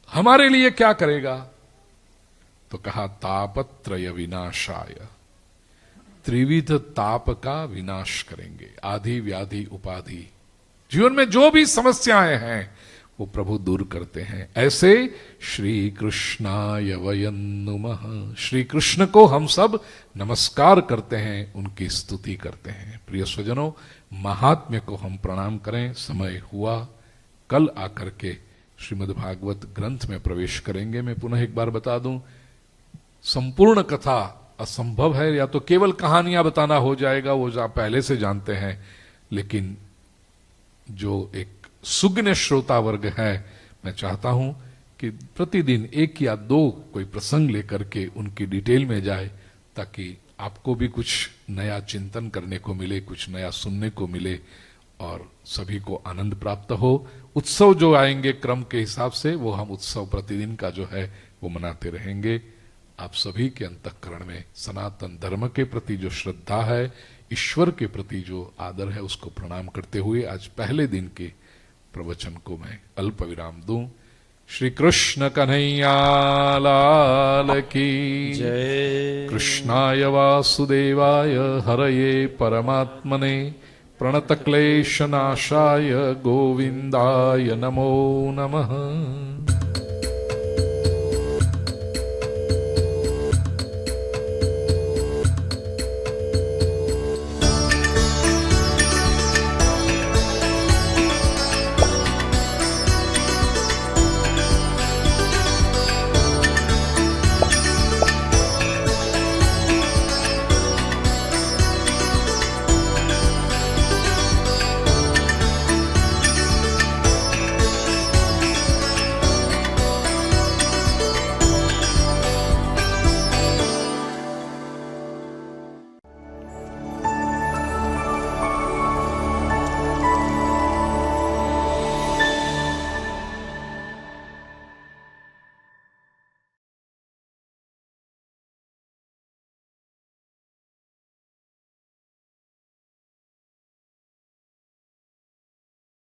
हमारे लिए क्या करेगा? तो कहा तापत्रय विनाशाय, त्रिविध ताप का विनाश करेंगे, आदि व्याधि उपाधि, जीवन में जो भी समस्याएं हैं वो प्रभु दूर करते हैं। ऐसे श्री कृष्णाय वयं नुमः, श्री कृष्ण को हम सब नमस्कार करते हैं, उनकी स्तुति करते हैं। प्रिय स्वजनों, महात्म्य को हम प्रणाम करें। समय हुआ, कल आकर के श्रीमद् भागवत ग्रंथ में प्रवेश करेंगे। मैं पुनः एक बार बता दूं, संपूर्ण कथा असंभव है, या तो केवल कहानियां बताना हो जाएगा, वो आप पहले से जानते हैं, लेकिन जो एक सुज्ञ श्रोता वर्ग है, मैं चाहता हूं कि प्रतिदिन एक या दो कोई प्रसंग लेकर के उनकी डिटेल में जाए, ताकि आपको भी कुछ नया चिंतन करने को मिले, कुछ नया सुनने को मिले और सभी को आनंद प्राप्त हो। उत्सव जो आएंगे क्रम के हिसाब से, वो हम उत्सव प्रतिदिन का जो है वो मनाते रहेंगे। आप सभी के अंतःकरण में सनातन धर्म के प्रति जो श्रद्धा है, ईश्वर के प्रति जो आदर है, उसको प्रणाम करते हुए आज पहले दिन के प्रवचन को मैं अल्प विराम दूं। श्री कृष्ण कन्हैया लाल की जय। कृष्णाय वासुदेवाय हरये परमात्मने प्रणतक्लेशनाशाय गोविंदाय नमो नमः।